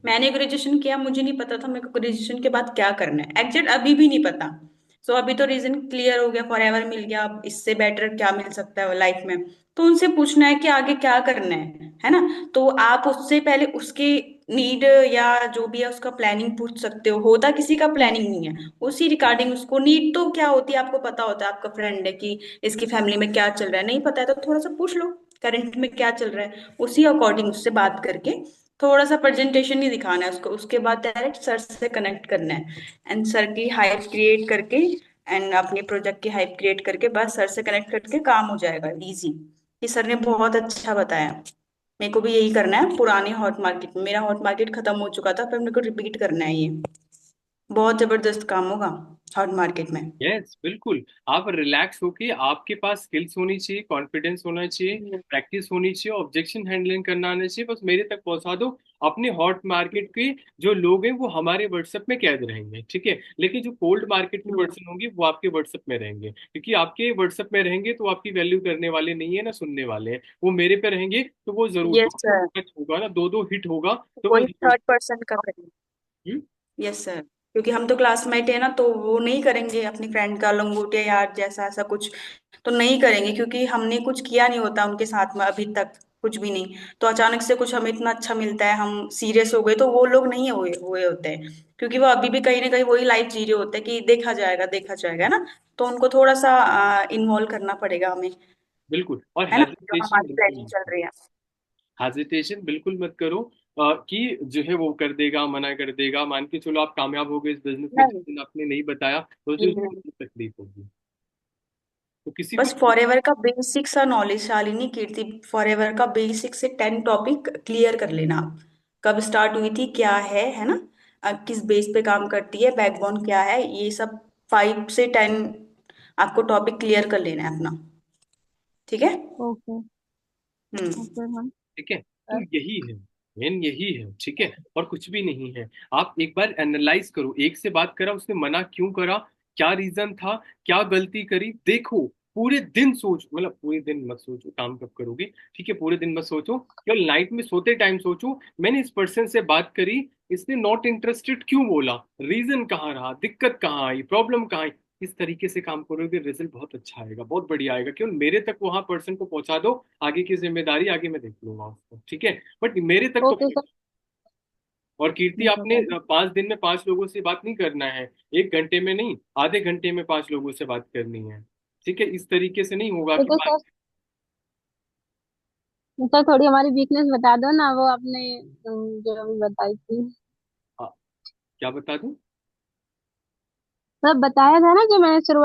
मैंने ग्रेजुएशन किया, मुझे नहीं पता था मेरे को ग्रेजुएशन के बाद क्या करना है एग्जैक्ट, अभी भी नहीं पता। सो अभी तो रीजन क्लियर हो गया, फॉर एवर मिल गया, अब इससे बेटर क्या मिल सकता है लाइफ में। तो उनसे पूछना है कि आगे क्या करना है ना। तो आप उससे पहले उसके नीड या जो भी है उसका प्लानिंग पूछ सकते हो। होता किसी का प्लानिंग नहीं है, उसी रिगार्डिंग उसको नीड तो क्या होती है आपको पता होता है। आपका फ्रेंड है कि इसकी फैमिली में क्या चल रहा है, नहीं पता है तो थोड़ा सा पूछ लो करंट में क्या चल रहा है, उसी अकॉर्डिंग उससे बात करके थोड़ा सा प्रेजेंटेशन ही दिखाना है उसको। उसके बाद डायरेक्ट सर से कनेक्ट करना है, एंड सर की हाइप क्रिएट करके, एंड अपने प्रोजेक्ट की हाइप क्रिएट करके बस सर से कनेक्ट करके काम हो जाएगा इजी। ये सर ने बहुत अच्छा बताया। मेरे को भी यही करना है, पुराने हॉट मार्केट में, मेरा हॉट मार्केट खत्म हो चुका था, फिर मेरे को रिपीट करना है ये। बहुत जबरदस्त काम होगा हॉट मार्केट में। यस, बिल्कुल। आप रिलैक्स होके, आपके पास स्किल्स होनी चाहिए, कॉन्फिडेंस होना चाहिए, प्रैक्टिस होनी चाहिए, ऑब्जेक्शन हैंडलिंग करना आना चाहिए, बस मेरे तक पहुंचा दो। अपने हॉट मार्केट के जो लोग हैं वो हमारे व्हाट्सएप में कैद रहेंगे, ठीक है। लेकिन जो कोल्ड मार्केट के पर्सन होंगे वो आपके व्हाट्सएप में रहेंगे, क्योंकि आपके व्हाट्सएप में रहेंगे तो आपकी वैल्यू करने वाले नहीं है ना, सुनने वाले हैं। वो मेरे पे रहेंगे तो वो जरूर यस दो दो सर, टच होगा ना, दो दो हिट होगा तो वो वही जरूर। थर्ड पर्सन का करेंगे। हम्म, यस सर, क्योंकि हम तो क्लासमेट है ना, तो वो नहीं करेंगे अपनी फ्रेंड का लंगोटिया यार जैसा ऐसा कुछ, तो नहीं करेंगे, क्योंकि हमने कुछ किया नहीं होता उनके साथ में अभी तक, कुछ भी नहीं। तो अचानक से कुछ हमें इतना अच्छा मिलता है, हम सीरियस हो गए, तो वो लोग नहीं हुए हुए होते हैं, क्योंकि वो अभी भी कहीं ना कहीं वही लाइफ जी रहे होते हैं कि देखा जाएगा, है ना। तो उनको थोड़ा सा इन्वॉल्व करना पड़ेगा हमें, बिल्कुल। और है ना, जो हेजिटेशन हमारी बिल्कुल प्लानिंग मत चल करो। रही है। हेजिटेशन बिल्कुल मत करो, कि जो है वो कर देगा, मना कर देगा। मान के चलो आप कामयाब हो गए इस बिजनेस में, जिस नहीं, दिन आपने नहीं बताया तो ये जो नहीं। तकलीफ होगी। तो किसी को। बस फॉरएवर का बेसिक सा नॉलेज, शालिनी, कीर्ति, फॉरएवर का बेसिक से 10 टॉपिक क्लियर कर लेना आप। कब स्टार्ट हुई थी, क्या है ना, किस बेस पे काम करती है, बैकबोन क्या है, ये सब 5 से 10 आपको टॉपिक क्लियर कर लेना है अपना। ठीक है। ओके। हम्म। Okay ma'am. ठीक है, तो यही है, मेन यही है, ठीक है। और कुछ भी नहीं है। आप एक बार एनालाइज करो, एक से बात करा, उसने मना क्यों करा, क्या रीजन था, क्या गलती करी, देखो। पूरे दिन सोच, मतलब पूरे दिन मत सोचो काम कब करोगे, ठीक है। पूरे दिन मत सोचो, केवल नाइट में सोते टाइम सोचो, मैंने इस पर्सन से बात करी, इसने नॉट इंटरेस्टेड क्यों बोला, रीजन कहाँ रहा, दिक्कत कहाँ आई, प्रॉब्लम कहाँ आई। इस तरीके से काम करोगे, रिजल्ट बहुत अच्छा आएगा, बहुत बढ़िया आएगा। केवल मेरे तक वहां पर्सन को पहुंचा दो, आगे की जिम्मेदारी आगे मैं देख लूंगा उसको, ठीक है। बट मेरे तक तो। Okay sir. और कीर्ति, ठीक है आपने सर। 5 दिन में 5 लोगों से बात नहीं करना है, 1 घंटे में नहीं, आधे घंटे में 5 लोगों से बात करनी है, ठीक है। इस तरीके से नहीं होगा कि ठीक है बात। सर। सर थोड़ी हमारी वीकनेस बता दो ना, वो आपने जो अभी बताई थी। हाँ, क्या बता दूं। सर बताया था ना जो मैंने शुरुआत